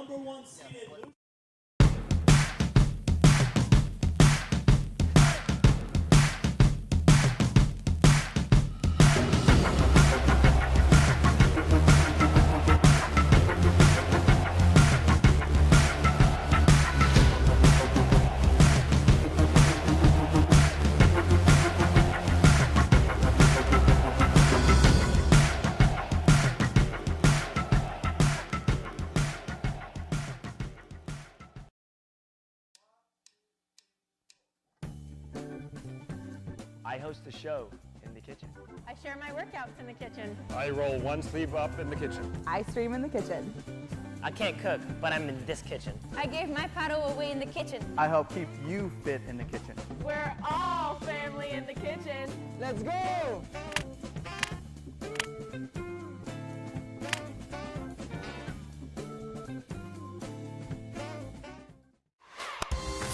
I host a show in the kitchen. I share my workouts in the kitchen. I roll one sleeve up in the kitchen. I stream in the kitchen. I can't cook, but I'm in this kitchen. I gave my paddle away in the kitchen. I help keep you fit in the kitchen. We're all family in the kitchen. Let's go!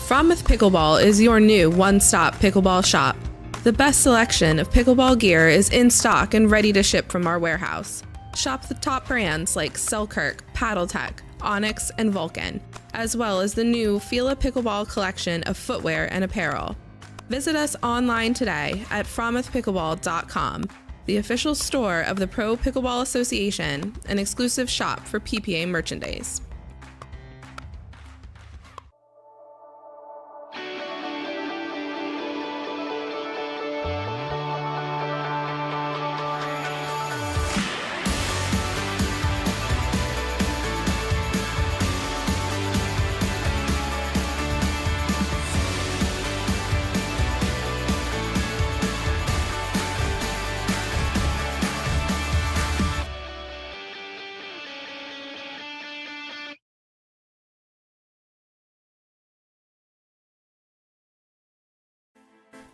Frometh Pickleball is your new one-stop pickleball shop. The best selection of pickleball gear is in stock and ready to ship from our warehouse. Shop the top brands like Selkirk, Paddletech, Onyx, and Vulcan, as well as the new Fila Pickleball collection of footwear and apparel. Visit us online today at fromethpickleball.com, the official store of the Pro Pickleball Association, an exclusive shop for PPA merchandise.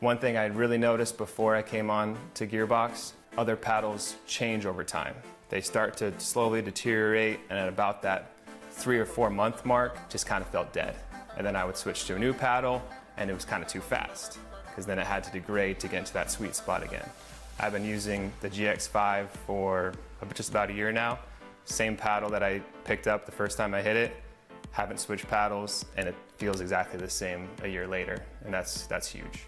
One thing I really noticed before I came on to Gearbox, other paddles change over time. They start to slowly deteriorate, and at about that 3 or 4 month mark, just kind of felt dead. And then I would switch to a new paddle, and it was kind of too fast, because then it had to degrade to get into that sweet spot again. I've been using the GX5 for just about a year now. Same paddle that I picked up the first time I hit it, haven't switched paddles, and it feels exactly the same a year later, and that's huge.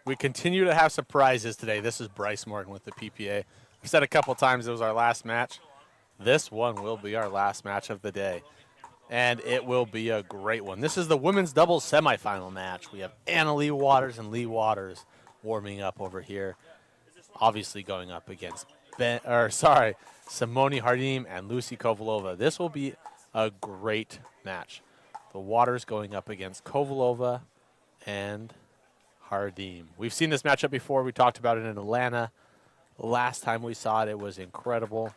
We continue to have surprises today. This is Bryce Morgan with the PPA. I've said a couple times it was our last match. This one will be our last match of the day, and it will be a great one. This is the women's doubles semifinal match. We have Annalie Waters and Lee Waters warming up over here, obviously going up against Simone Jardim and Lucy Kovalova. This will be a great match. The Waters going up against Kovalova and Jardim. We've seen this matchup before. We talked about it in Atlanta. Last time we saw it, it was incredible.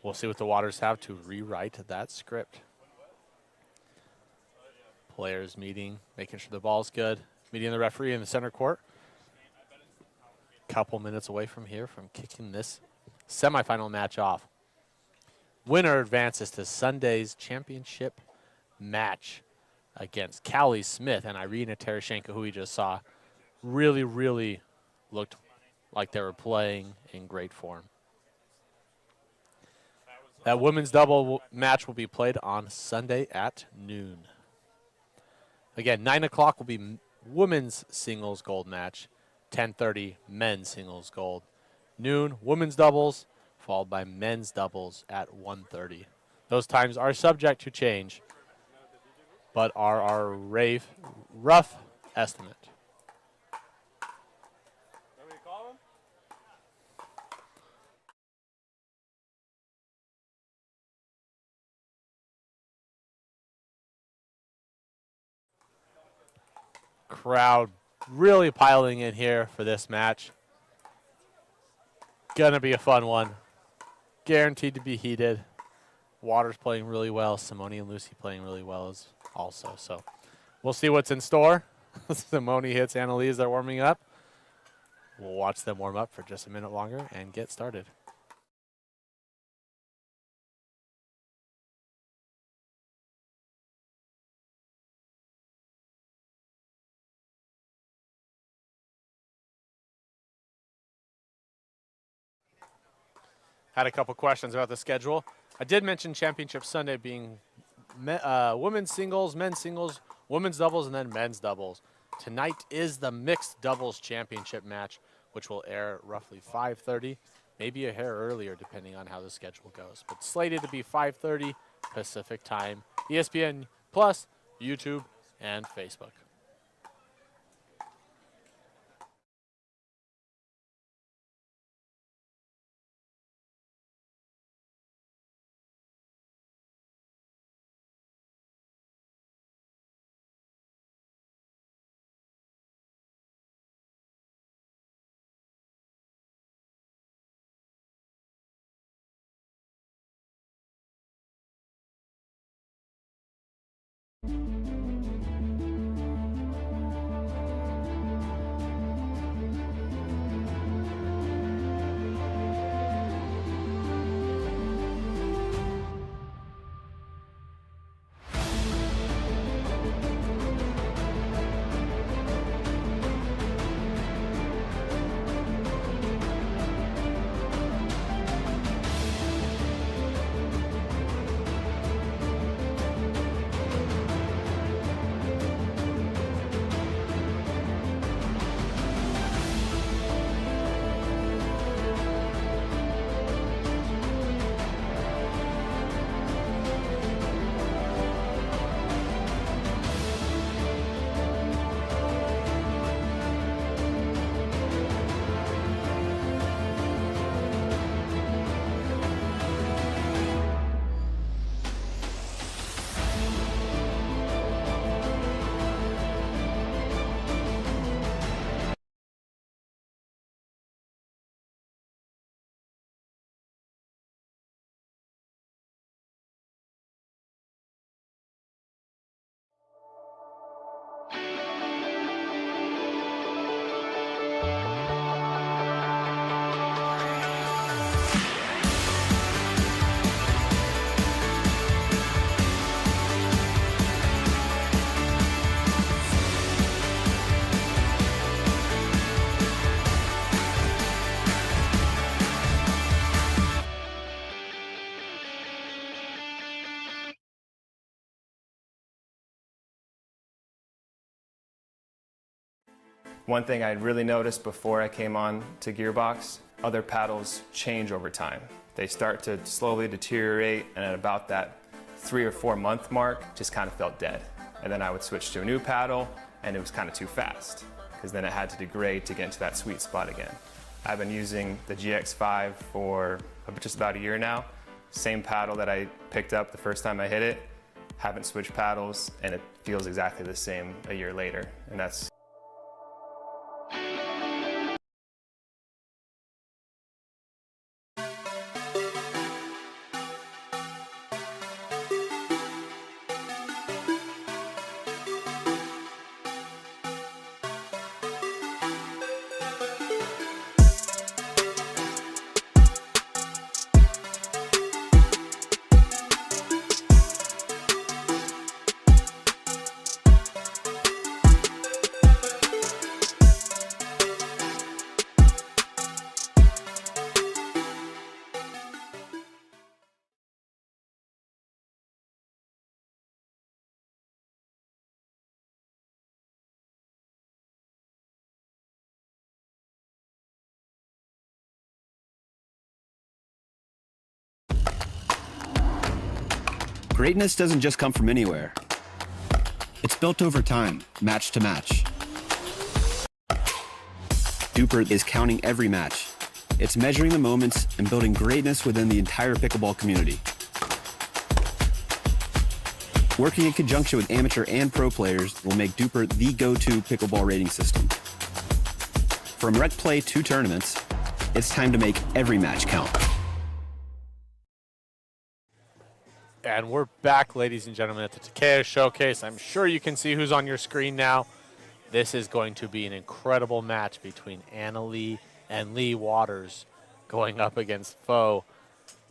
We'll see what the Waters have to rewrite that script. Players meeting, making sure the ball's good. Meeting the referee in the center court. Couple minutes away from here from kicking this semifinal match off. Winner advances to Sunday's championship match against Callie Smith and Irina Tereshenko, who we just saw. Really, really looked like they were playing in great form. That women's double match will be played on Sunday at noon. Again, 9 o'clock will be women's singles gold match. 10:30 men's singles gold. Noon, women's doubles, followed by men's doubles at 1:30. Those times are subject to change, but are our rough estimate. Crowd really piling in here for this match. Gonna be a fun one. Guaranteed to be heated. Waters playing really well. Simone and Lucy playing really well as also. So we'll see what's in store. Simone hits Annalie as they're warming up. We'll watch them warm up for just a minute longer and get started. Had a couple questions about the schedule. I did mention Championship Sunday being women's singles, men's singles, women's doubles, and then men's doubles. Tonight is the mixed doubles championship match, which will air at roughly 5:30, maybe a hair earlier depending on how the schedule goes. But slated to be 5:30 Pacific time, ESPN Plus, YouTube, and Facebook. One thing I really noticed before I came on to Gearbox, other paddles change over time. They start to slowly deteriorate, and at about that 3 or 4 month mark, just kind of felt dead. And then I would switch to a new paddle, and it was kind of too fast, because then it had to degrade to get into that sweet spot again. I've been using the GX5 for just about a year now. Same paddle that I picked up the first time I hit it, haven't switched paddles, and it feels exactly the same a year later. And that's Greatness doesn't just come from anywhere. It's built over time, match to match. DUPR is counting every match. It's measuring the moments and building greatness within the entire pickleball community. Working in conjunction with amateur and pro players will make DUPR the go-to pickleball rating system. From rec play to tournaments, it's time to make every match count. And we're back, ladies and gentlemen, at the Takeya Showcase. I'm sure you can see who's on your screen now. This is going to be an incredible match between Anna Lee and Lee Waters going up against foe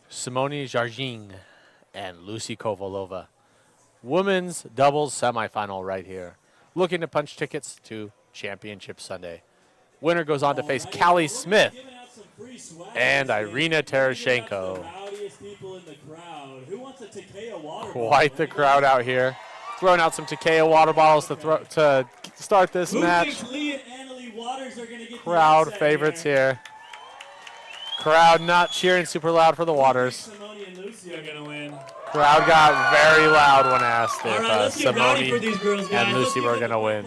Simone Jardim and Lucy Kovalova. Women's doubles semifinal right here. Looking to punch tickets to Championship Sunday. Winner goes on to face Callie Smith and Irina Tereshenko. Quite the crowd out here. Throwing out some Takeya water bottles to start this match. Crowd favorites here. Crowd not cheering super loud for the Waters. Crowd got very loud when asked if Simone and Lucy were going to win.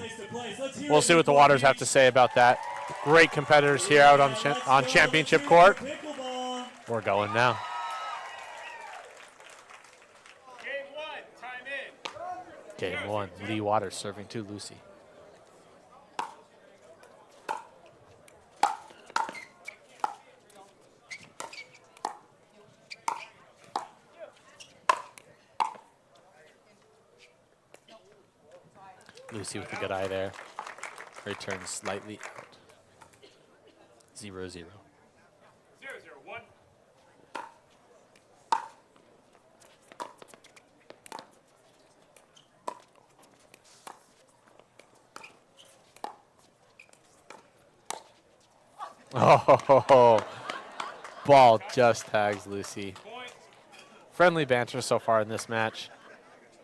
We'll see what the Waters have to say about that. Great competitors here out on championship court. We're going now. Game one, Lee Waters serving to Lucy. Lucy with a good eye there. Return slightly out. 0-0. 0-0-1. Oh, ball just tags Lucy. Friendly banter so far in this match.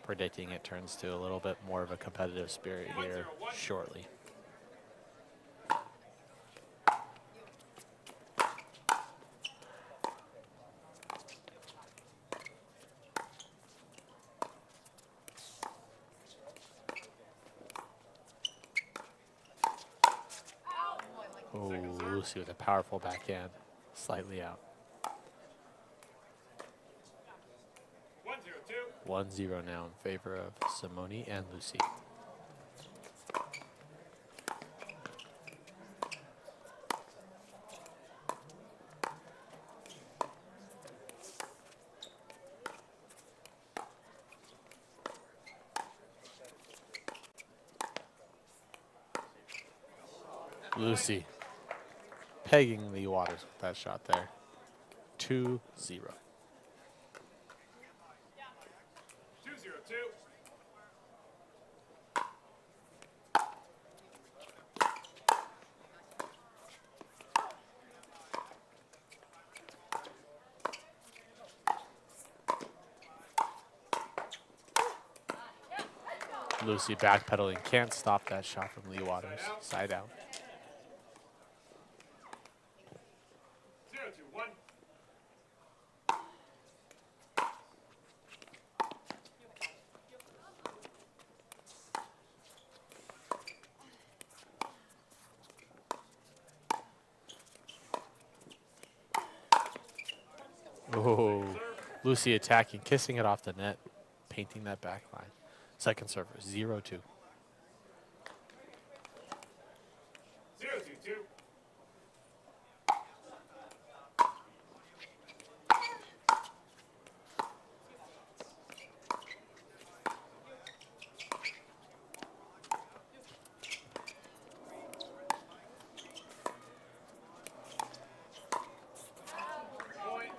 Predicting it turns to a little bit more of a competitive spirit here shortly. Oh, Lucy with a powerful backhand, slightly out. 1-0 now in favor of Simone and Lucy. Lucy pegging Lee Waters with that shot there. 2-0. 2-0-2. Lucy backpedaling, can't stop that shot from Lee Waters. Side out. Oh, Lucy attacking, kissing it off the net, painting that back line. Second server, 0-2. 0-2-2.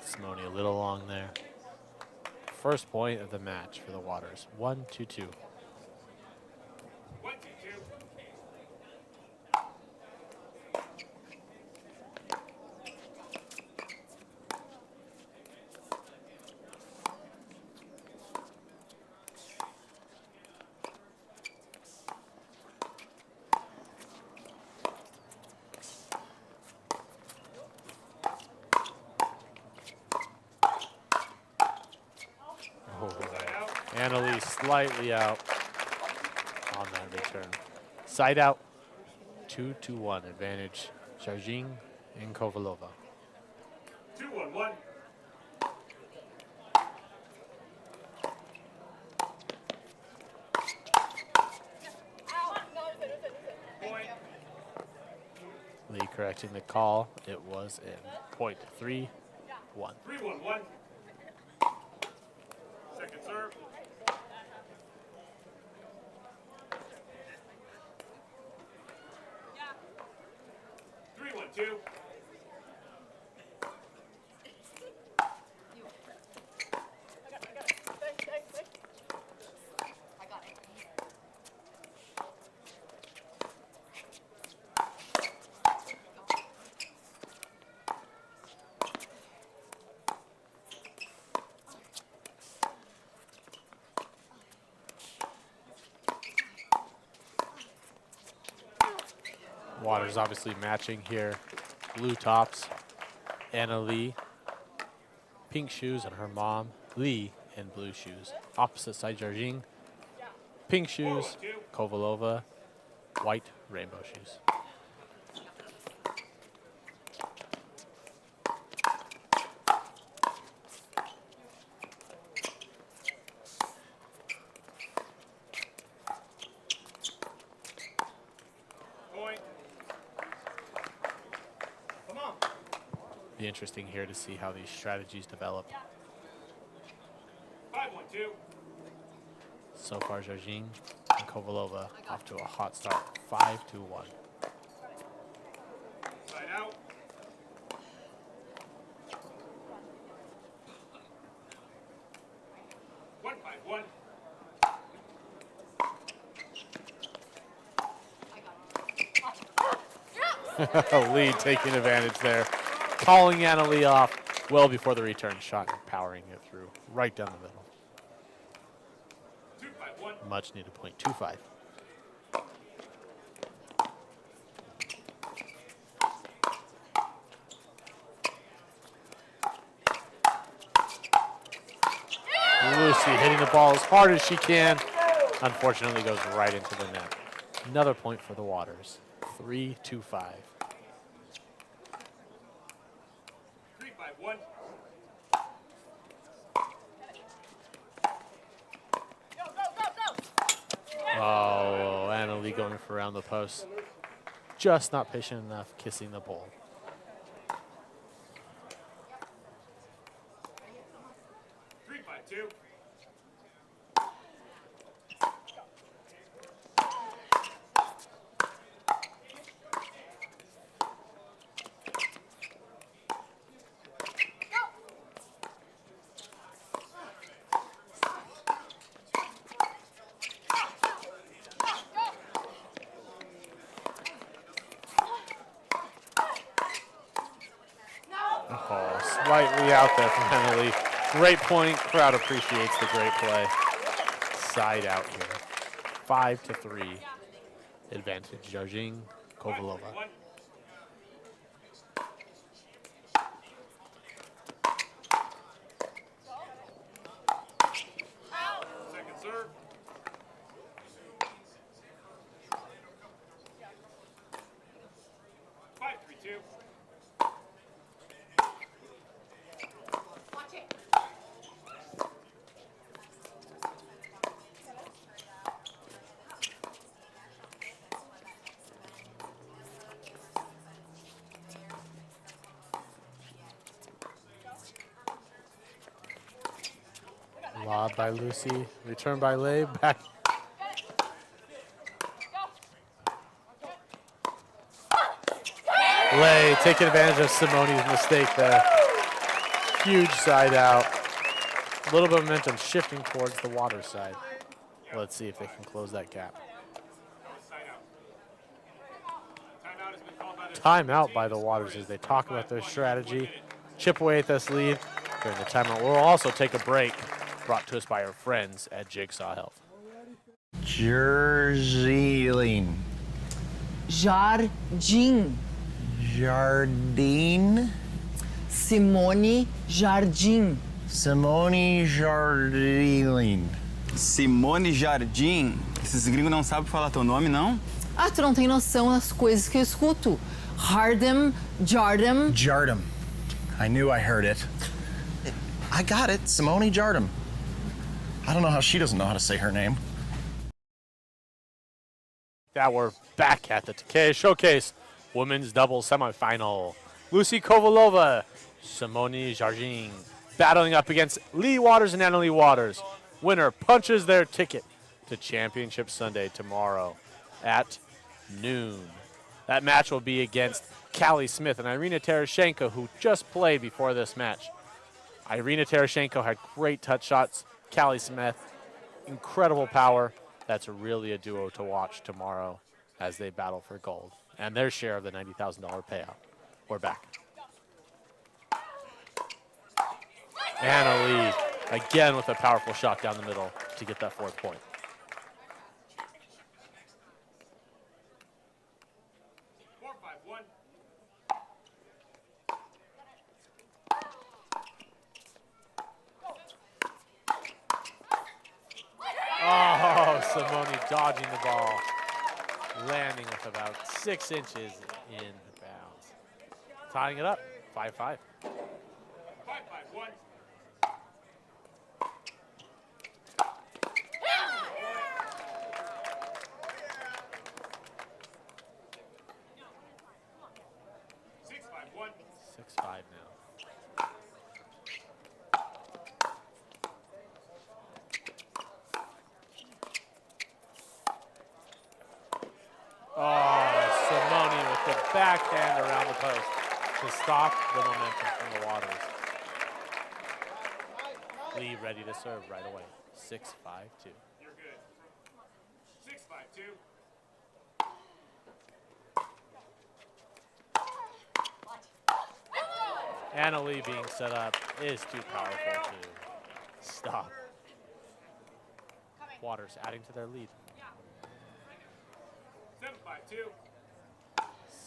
Simone a little long there. First point of the match for the Waters, 1-2-2. 1-2-2. Annalise slightly out on that return. Side out, 2-1 advantage, Jardim and Kovalova. 2-1-1. Point. Lee correcting the call, it was in. Point 3-1. 3-1-1. Second serve. 3-1-2. Waters obviously matching here. Blue tops, Anna Lee. Pink shoes, and her mom, Lee, in blue shoes. Opposite side, Jardim. Pink shoes, Kovalova. White rainbow shoes. Be interesting here to see how these strategies develop. 5-1-2. So far, Jardim and Kovalova off to a hot start, 5-1. Side out. One. Lee taking advantage there. Calling Anna Lee off well before the return shot and powering it through right down the middle. 2-5-1. Much needed point, 2-5. Lucy hitting the ball as hard as she can. Unfortunately goes right into the net. Another point for the Waters, 3-5. 3-5-1. Oh, Anna Lee going for around the post. Just not patient enough, kissing the ball. 3-5-2. Oh, slightly out there from Anna Lee. Great point. Crowd appreciates the great play. Side out here. 5-3. Advantage. Jardim, Kovalova. Second serve. 5-3-2. Lob by Lucy, return by Lay, back. Lay taking advantage of Simone's mistake there. Huge side out. A little bit of momentum shifting towards the water side. Let's see if they can close that gap. Timeout by the Waters as they talk about their strategy. Chip away at this lead during the timeout. We'll also take a break, brought to us by our friends at Jigsaw Health. Jardim. Jardim. Jardim. Simone Jardim. Simone Jardim. Simone Jardim. Esses gringos não sabem falar teu nome, não? Ah, tu não tem noção das coisas que eu escuto. Jardim. Jardim. I knew I heard it. I got it. Simone Jardim. I don't know how she doesn't know how to say her name. That we're back at the Takeya Showcase Women's Doubles Semifinal. Lucy Kovalova, Simone Jardim battling up against Lee Waters and Annalie Waters. Winner punches their ticket to Championship Sunday tomorrow at noon. That match will be against Callie Smith and Irina Tereshenko, who just played before this match. Irina Tereshenko had great touch shots. Callie Smith, incredible power. That's really a duo to watch tomorrow as they battle for gold and their share of the $90,000 payout. We're back. Annalie, again with a powerful shot down the middle to get that fourth point. Oh, Simone dodging the ball, landing with about 6 inches in bounds. Tying it up, 5-5. 5-5-1. Six, 5 now. Oh, Simone with the backhand around the post to stop the momentum from the Waters. Lee ready to serve right away. 6-5-2. You're good. 6-5-2. Annalie being set up is too powerful to stop. Waters adding to their lead. 7-5-2.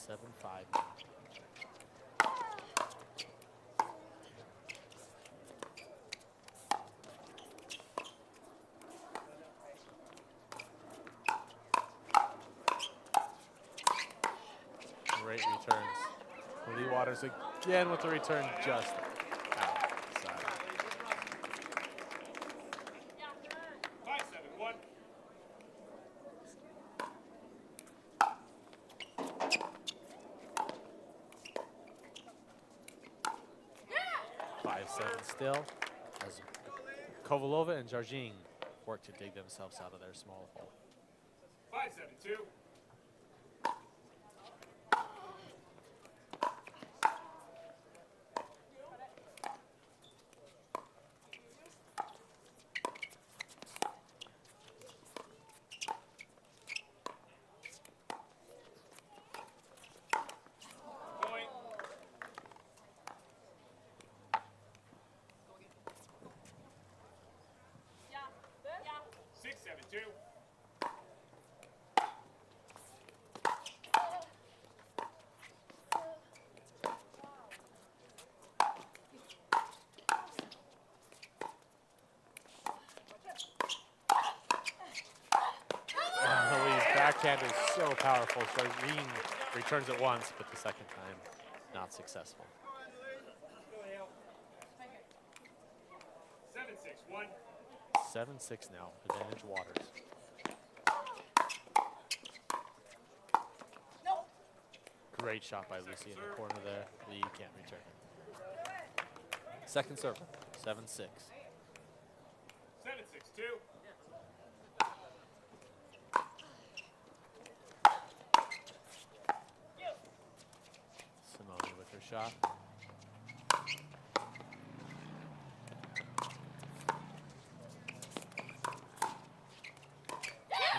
7-5. Great returns. Lee Waters again with the return just outside. 5-7-1. Still, as Kovalova and Jardim work to dig themselves out of their small hole. 5-7-2. Backhand is so powerful. Jardim returns it once, but the second time not successful. 7-6-1. 7-6 now. Advantage Waters. Great shot by Lucy in the corner there. Lee can't return it. Second serve. 7-6. Simone with her shot.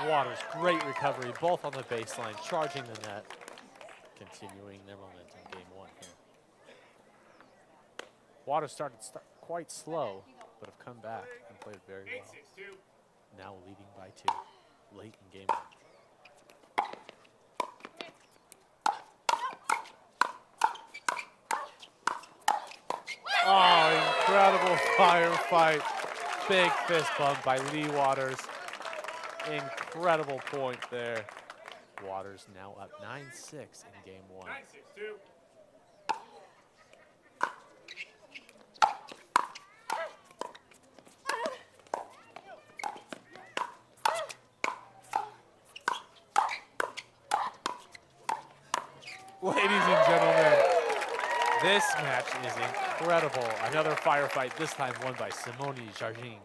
Waters, great recovery, both on the baseline, charging the net, continuing their momentum. Game one here. Waters started quite slow, but have come back and played very well. Now leading by 2, late in game one. Oh, incredible firefight. Big fist bump by Lee Waters. Incredible point there. Waters now up 9-6 in game one. 9-6-2. Ladies and gentlemen, this match is incredible. Another firefight, this time won by Simone Jardim.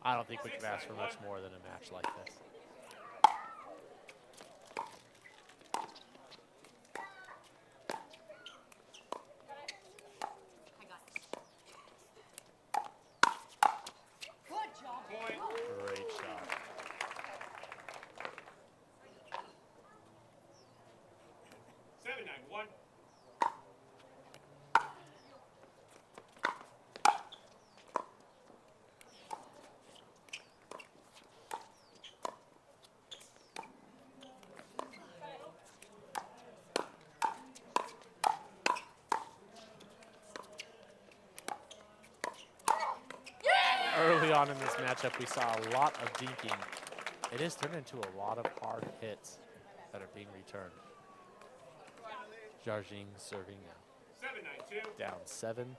I don't think we can ask for much more than a match like this. Great shot. Early on in this matchup, we saw a lot of dinking. It has turned into a lot of hard hits that are being returned. Jardim serving now. 7-9-2. Down 7-9.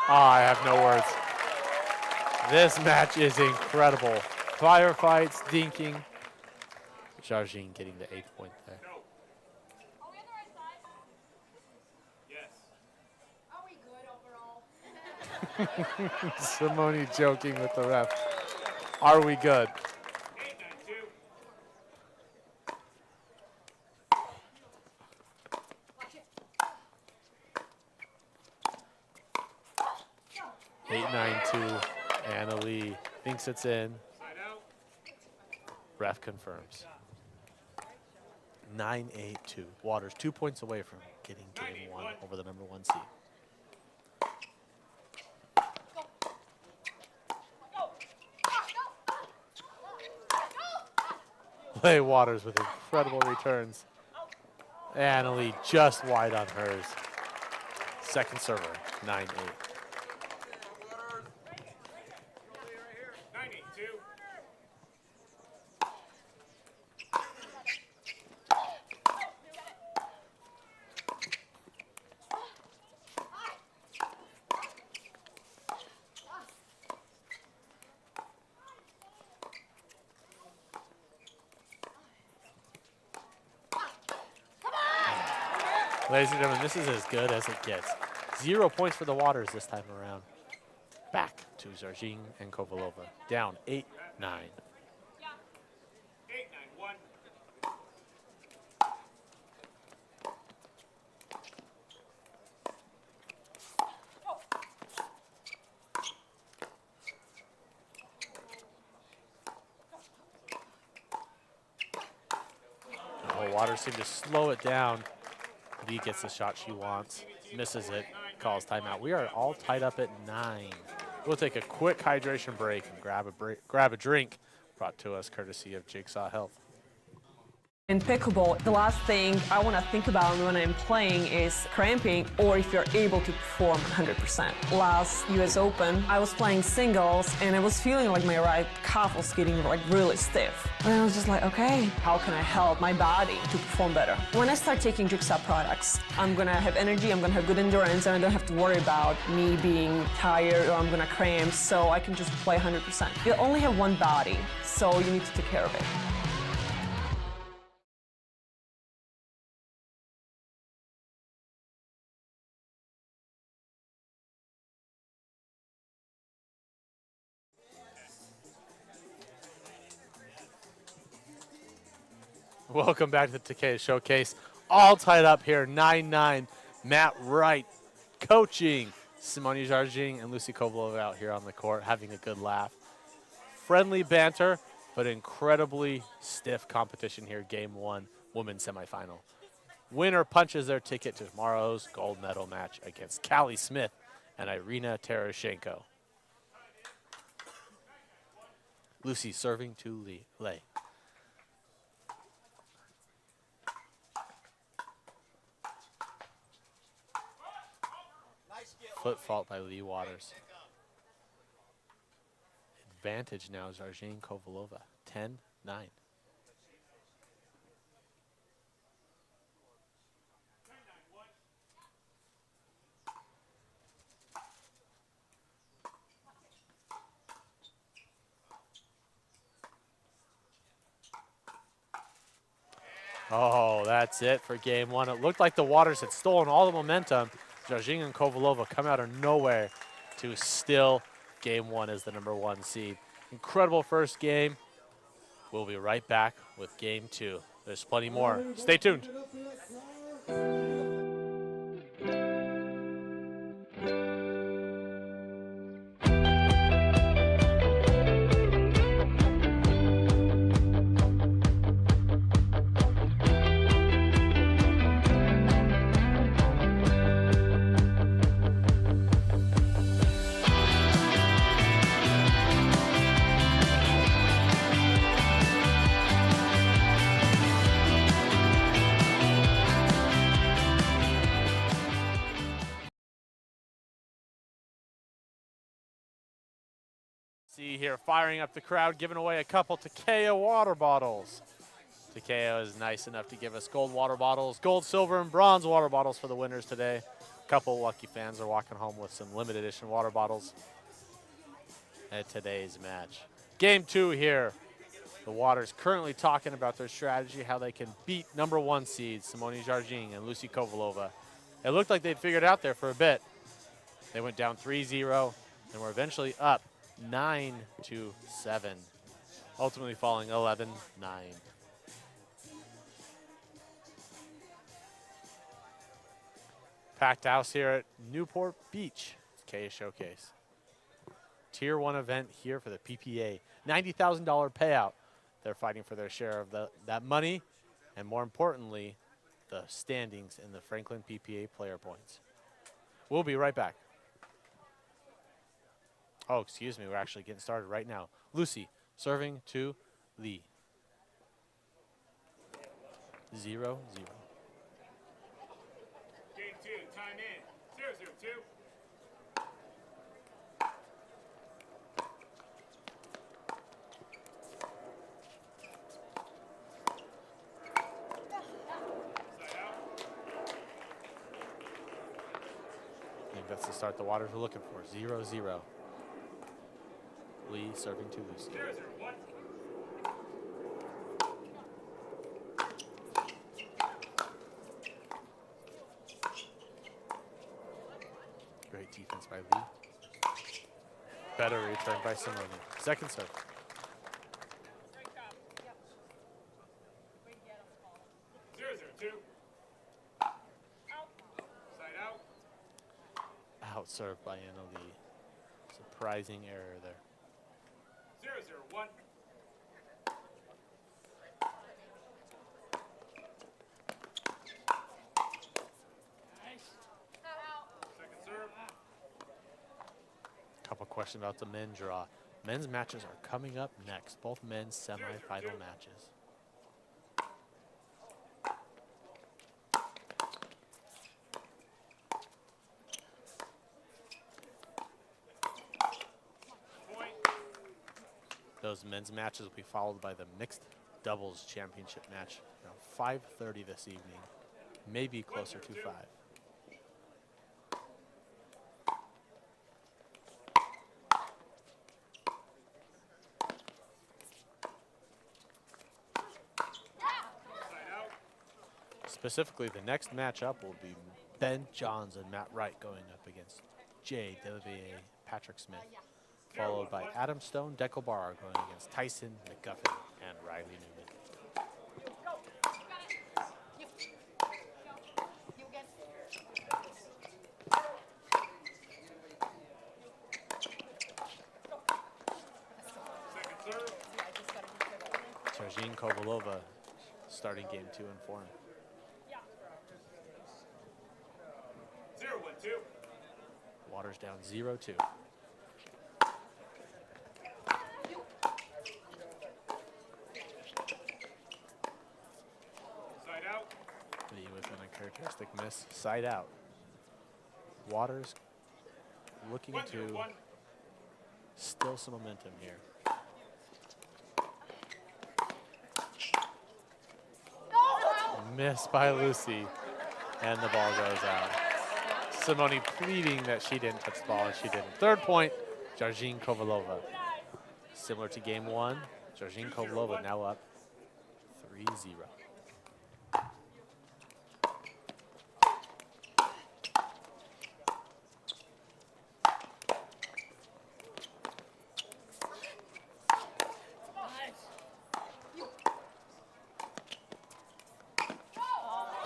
Oh, I have no words. This match is incredible. Firefights, dinking. Jardim getting the 8th point there. Simone joking with the ref. Are we good? Anna Lee thinks it's in. Ref confirms. 9-8-2. Waters 2 points away from getting game one over the number 1 seed. Play Waters with incredible returns. Anna Lee just wide on hers. Second server, 9-8. Ladies and gentlemen, this is as good as it gets. 0 points for the Waters this time around. Back to Jardim and Kovalova. Down 8-9. 8-9-1. Oh, Waters seem to slow it down. Lee gets the shot she wants, misses it, calls timeout. We are all tied up at 9. We'll take a quick hydration break and grab a drink brought to us courtesy of Jigsaw Health. In pickleball, the last thing I want to think about when I'm playing is cramping or if you're able to perform 100%. Last US Open, I was playing singles and I was feeling like my right calf was getting like really stiff. And I was just like, okay, how can I help my body to perform better? When I start taking Jigsaw products, I'm gonna have energy, I'm gonna have good endurance, and I don't have to worry about me being tired or I'm gonna cramp, so I can just play 100%. You only have one body, so you need to take care of it. Welcome back to the Takeya Showcase. All tied up here, 9-9. Matt Wright coaching Simone Jardim and Lucy Kovalova out here on the court, having a good laugh. Friendly banter, but incredibly stiff competition here, Game 1, women's semifinal. Winner punches their ticket to tomorrow's gold medal match against Callie Smith and Irina Tereshenko. Lucy serving to Lay. Foot fault by Lee Waters. Advantage now is Jardim Kovalova, 10-9. Oh, that's it for Game 1. It looked like the Waters had stolen all the momentum. Jardim and Kovalova come out of nowhere to steal Game 1 as the #1 seed. Incredible first game. We'll be right back with Game 2. There's plenty more. Stay tuned. See here, firing up the crowd, giving away a couple Takeya water bottles. Takeya is nice enough to give us gold water bottles, gold, silver, and bronze water bottles for the winners today. A couple lucky fans are walking home with some limited edition water bottles at today's match. Game 2 here. The Waters currently talking about their strategy, how they can beat #1 seeds Simone Jardim and Lucy Kovalova. It looked like they'd figured it out there for a bit. They went down 3-0 and were eventually up 9-7, ultimately falling 11-9. Packed house here at Newport Beach, Takeya Showcase. Tier 1 event here for the PPA. $90,000 payout. They're fighting for their share of that money, and more importantly, the standings in the Franklin PPA player points. We'll be right back. Oh, excuse me, we're actually getting started right now. Lucy serving to Lee. 0-0. Game 2, time in. 0-0-2. I think that's the start the Waters were looking for. 0-0. Lee serving to Lucy. 0-0-1. Great defense by Lee. Better return by Simone. Second serve. Out served by Anna Lee. Surprising error there. 0-0-1. Second serve. Couple questions about the men draw. Men's matches are coming up next. Both men's semifinal matches. Those men's matches will be followed by the mixed doubles championship match around 5:30 this evening, maybe closer to 5. Specifically, the next matchup will be Ben Johns and Matt Wright going up against Jay Delavier, Patrick Smith, followed by Adam Stone, Deco Barr going against Tyson, McGuffin, and Riley Newman. Jardim Kovalova starting game 2 in form. 0-1-2. Waters down 0-2. Side out. Lee with an uncharacteristic miss. Side out. Waters looking to still some momentum here. Miss by Lucy, and the ball goes out. Simone pleading that she didn't touch the ball, and she didn't. Third point, Jardim Kovalova. Similar to game 1, Jardim Kovalova now up 3-0.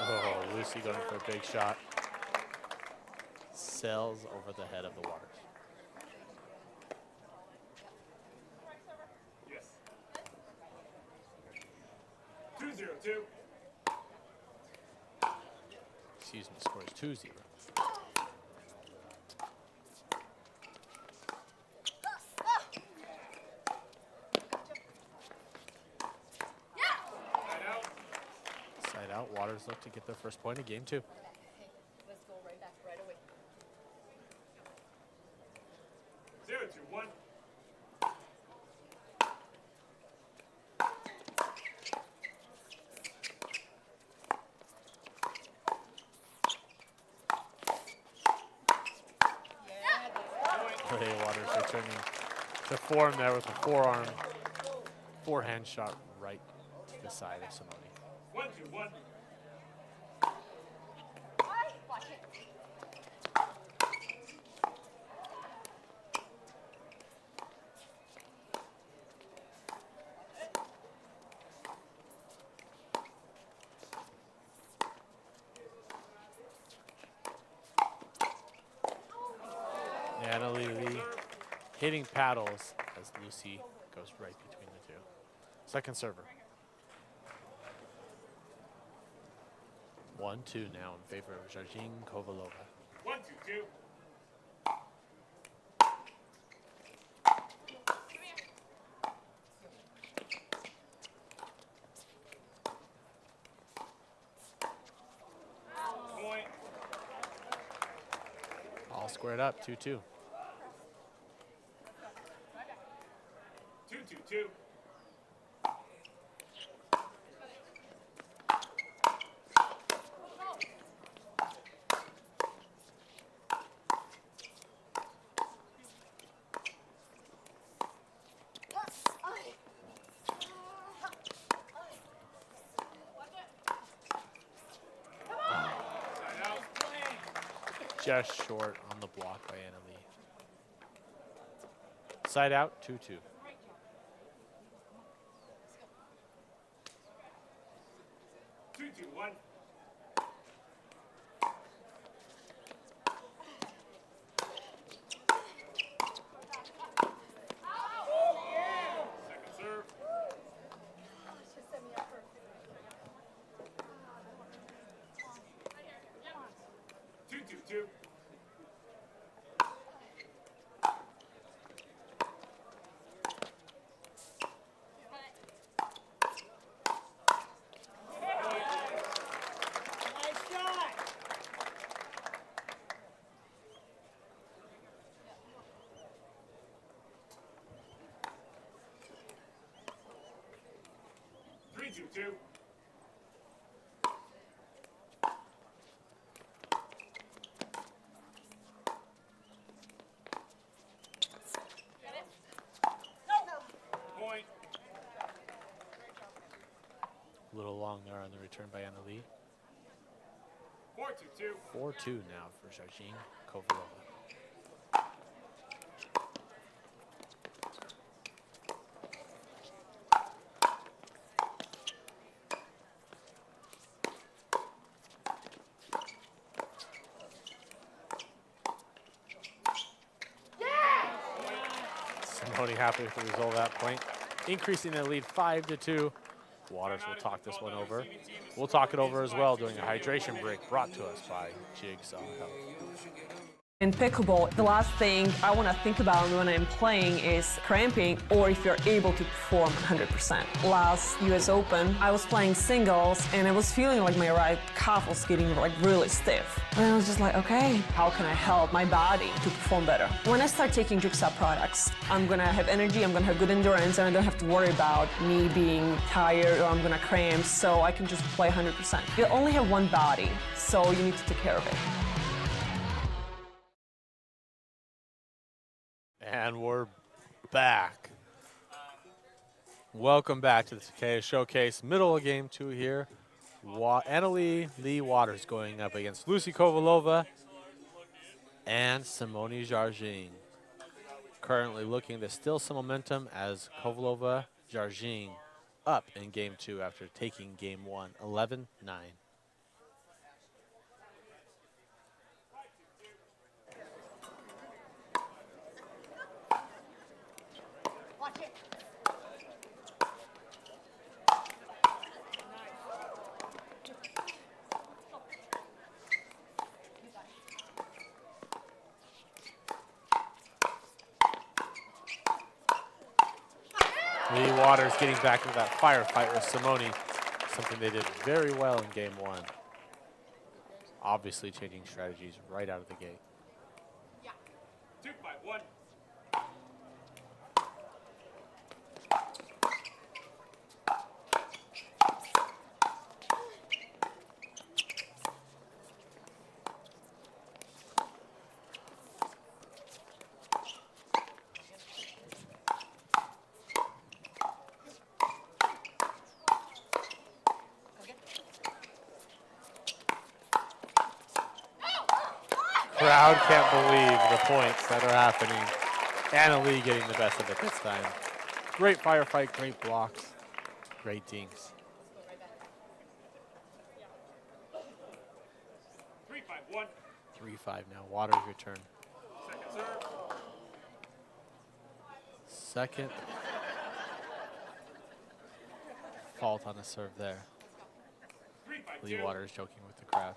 Oh, Lucy going for a big shot. Sails over the head of the Waters. Yes. 2-0-2. Excuse me, score is 2-0. Side out, Waters look to get their first point of game 2. Let's go right back right away. 0-2-1. Hey, Waters returning to form there with a forearm, forehand shot right to the side of Simone. 1-2-1. Natalie Lee hitting paddles as Lucy goes right between the two. Second server. 1-2 now in favor of Jardim Kovalova. 1-2-2. Point. All squared up, 2-2. 2-2-2. Just short on the block by Anna Lee. Side out, 2-2. 2-2-1. Second serve. 2-2-2. 3-2-2. Point. A little long there on the return by Annalie. 4-2-2. 4-2 now for Jardim Kovalova. Simone happy with the result of that point, increasing the lead 5-2. Waters will talk this one over. We'll talk it over as well during a hydration break brought to us by Jigsaw Health. In pickleball, the last thing I want to think about when I'm playing is cramping or if you're able to perform 100%. Last US Open, I was playing singles and I was feeling like my right calf was getting like really stiff. And I was just like, okay, how can I help my body to perform better? When I start taking Jigsaw products, I'm gonna have energy, I'm gonna have good endurance, and I don't have to worry about me being tired or I'm gonna cramp, so I can just play 100%. You only have one body, so you need to take care of it. And we're back. Welcome back to the Takeya Showcase. Middle of game 2 here. Annalie Lee Waters going up against Lucy Kovalova and Simone Jardim. Currently looking to steal some momentum as Kovalova Jardim up in game 2 after taking game 1, 11-9. Lee Waters getting back into that firefight with Simone, something they did very well in game 1. Obviously changing strategies right out of the gate. 2-5-1. Crowd can't believe the points that are happening. Annalie getting the best of it this time. Great firefight, great blocks, great dinks. 3-5-1. 3-5 now. Waters return. Second serve. Second fault on the serve there. 3-5-2. Lee Waters joking with the crowd.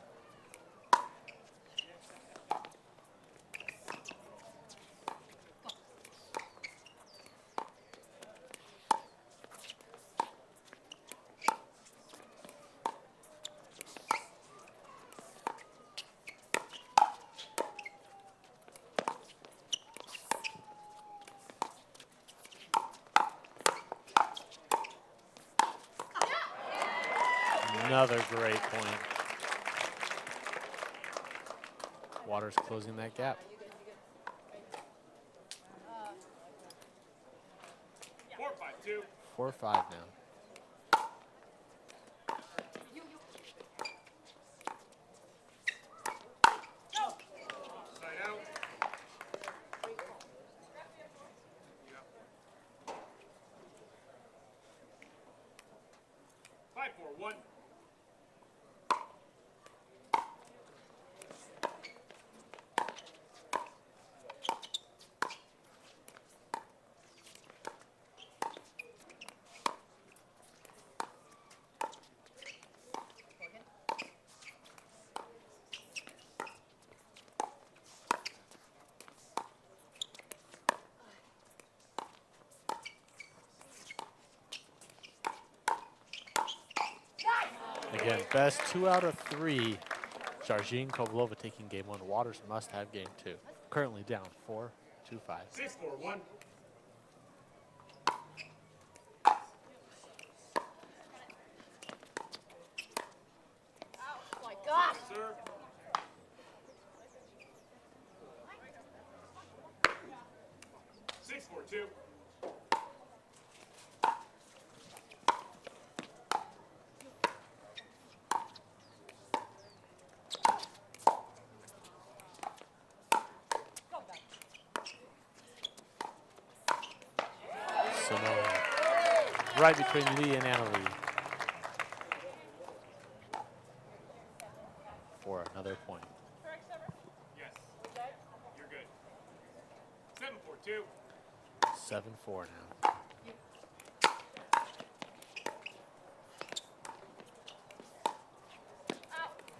Another great point. Waters closing that gap. 4-5-2. 4-5 now. Side out. 5-4-1. Again, best 2 out of 3. Jardim Kovalova taking game 1. Waters must have game 2. Currently down 4-5. 6-4-1. right between Lee and Annalie. For another point. Yes. You're good. 7-4-2. 7-4 now.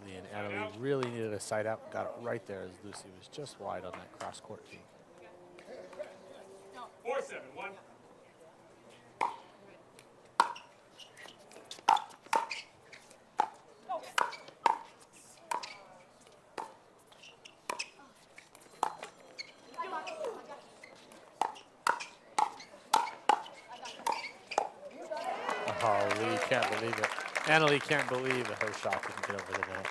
Lee and Annalie really needed a side out. Got it right there as Lucy was just wide on that cross court feed. 4-7-1. Oh, Lee can't believe it. Annalie can't believe that her shot didn't get over the net.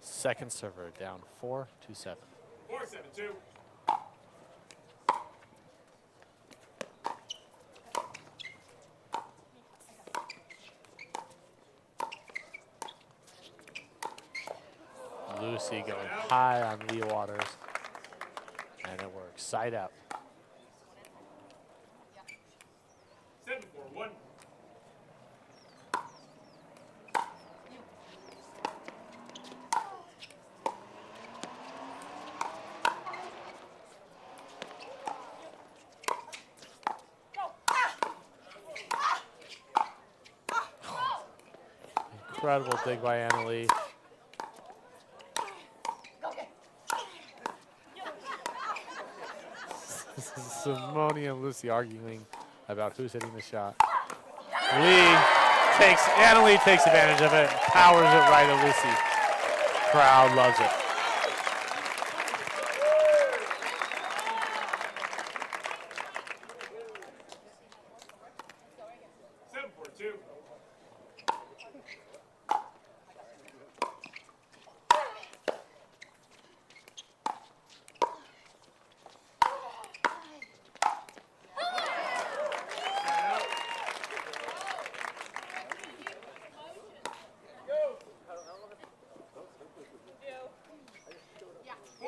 Second server down 4-7. 4-7-2. Lucy going high on Lee Waters. And it works. Side out. 7-4-1. Incredible dig by Annalie. Simone and Lucy arguing about who's hitting the shot. Annalie takes advantage of it, powers it right at Lucy. Crowd loves it.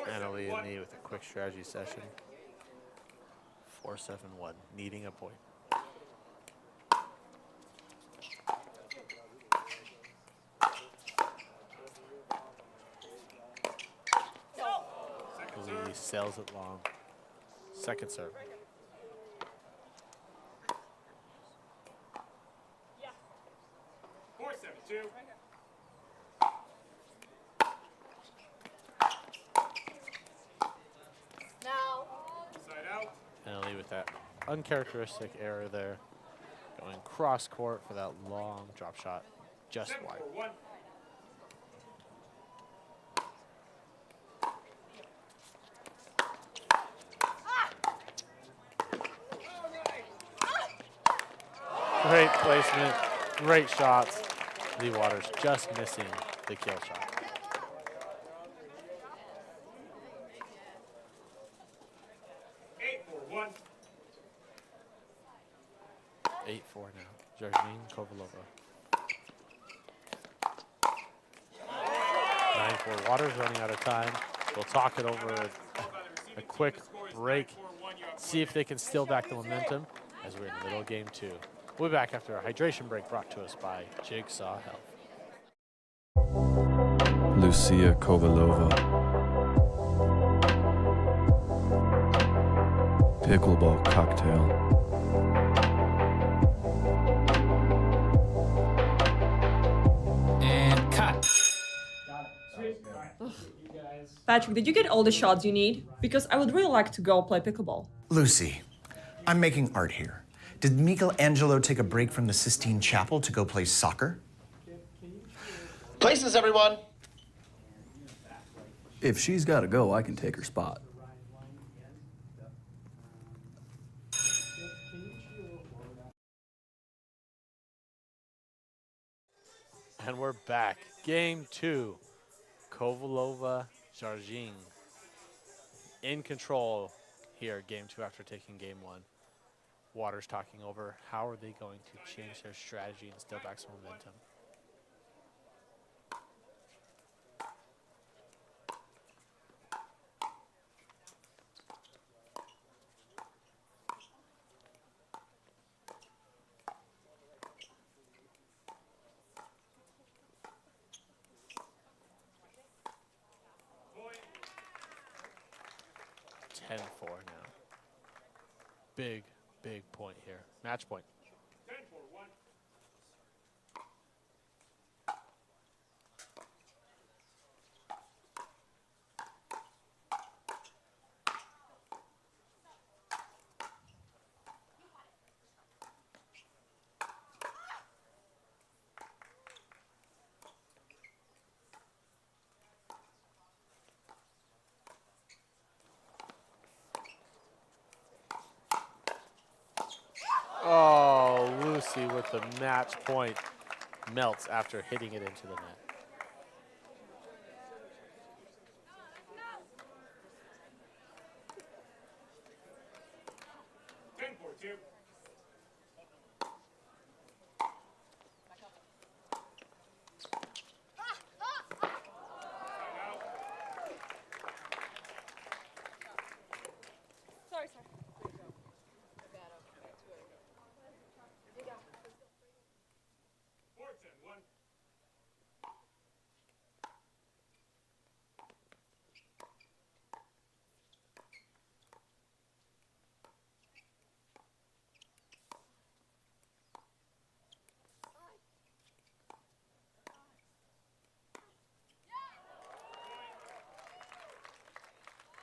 Annalie and me with a quick strategy session. 4-7-1, needing a point. Lee sails it long. Second serve. Yeah. 4-7-2. Now. Side out. Annalie with that uncharacteristic error there. Going cross court for that long drop shot. Just wide. 7-4-1. Great placement, great shots. Lee Waters just missing the kill shot. 8-4-1. 8-4 now. Jardim and Kovalova. 9-4. Waters running out of time. We'll talk it over a quick break. See if they can steal back the momentum as we're in the middle of game 2. We'll be back after a hydration break brought to us by Jigsaw Health. Lucia Kovalova. Pickleball cocktail. And cut. Patrick, did you get all the shots you need? Because I would really like to go play pickleball. Lucy, I'm making art here. Did Michelangelo take a break from the Sistine Chapel to go play soccer? Places, everyone. If she's got to go, I can take her spot. And we're back. Game 2. Kovalova, Jardim. In control here, game 2 after taking game 1. Waters talking over how are they going to change their strategy and steal back some momentum. 10-4 now. Big point here. Match point. 10-4-1. Oh, Lucy with the match point. Melts after hitting it into the net. Sorry, sir.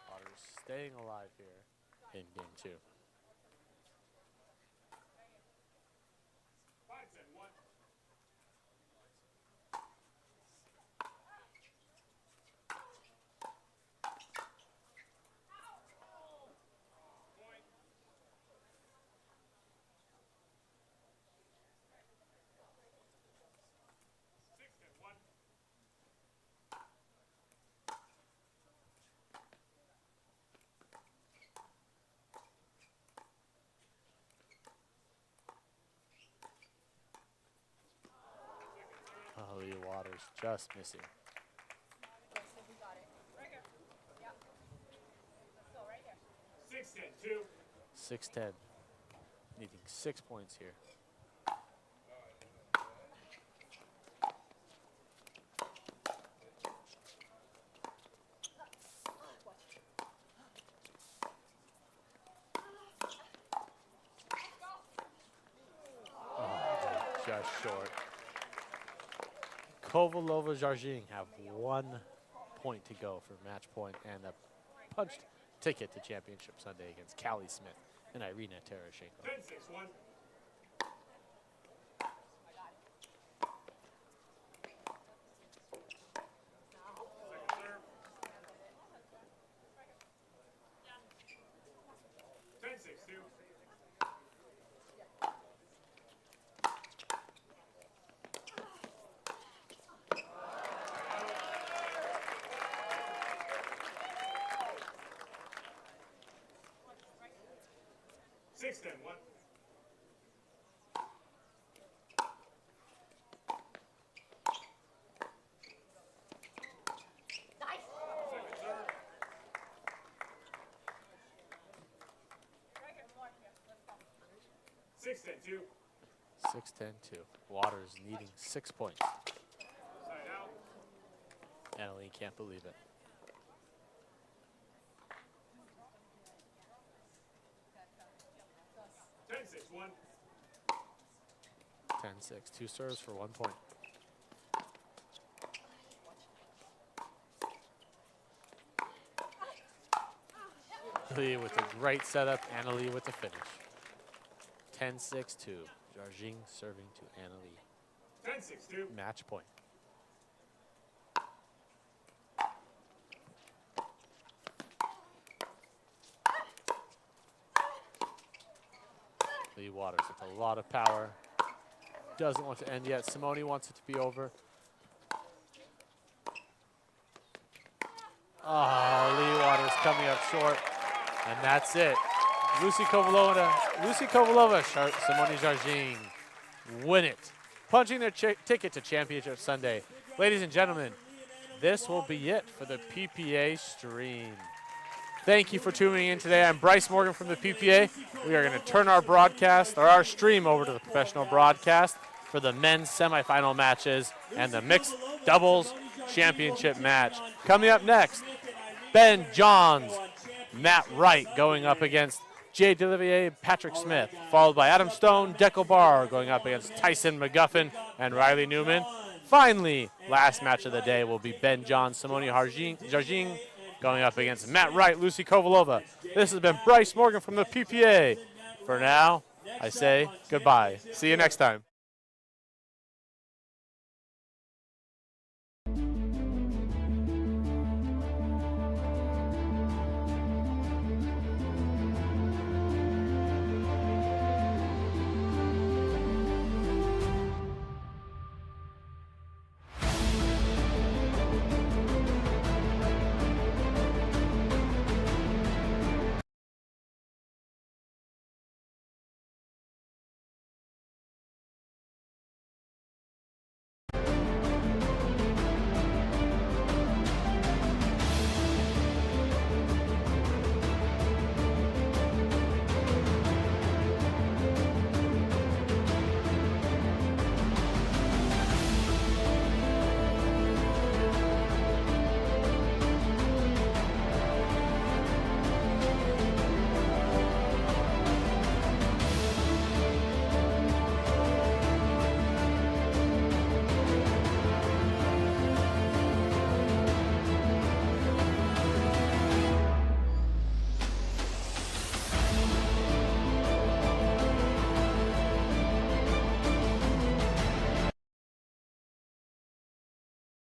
Waters staying alive here in game 2. 5-10-1. Lee Waters just missing. 6-10-2. 6-10. Needing 6 points here. Just short. Kovalova Jardim have 1 point to go for match point and a punched ticket to Championship Sunday against Callie Smith and Irina Tereshenko. 10-6-1. Two. 6-10-2. Waters needing 6 points. Annalee can't believe it. 10-6-1. 10-6. 2 serves for 1 point. Lee with a great setup. Annalee with the finish. 10-6-2. Jardim serving to Annalee. 10-6-2. Match point. Lee Waters with a lot of power. Doesn't want to end yet. Simone wants it to be over. Oh, Lee Waters coming up short. And that's it. Lucy Kovalova, Simone Jardim win it. Punching their ticket to Championship Sunday. Ladies and gentlemen, this will be it for the PPA stream. Thank you for tuning in today. I'm Bryce Morgan from the PPA. We are going to turn our broadcast, or our stream, over to the professional broadcast for the men's semifinal matches and the mixed doubles championship match. Coming up next, Ben Johns Matt Wright going up against Jay Delivier, Patrick Smith, followed by Adam Stone, Deco Barr going up against Tyson McGuffin and Riley Newman. Finally, last match of the day will be Ben John, Simone Jardim going up against Matt Wright, Lucy Kovalova. This has been Bryce Morgan from the PPA. For now, I say goodbye. See you next time.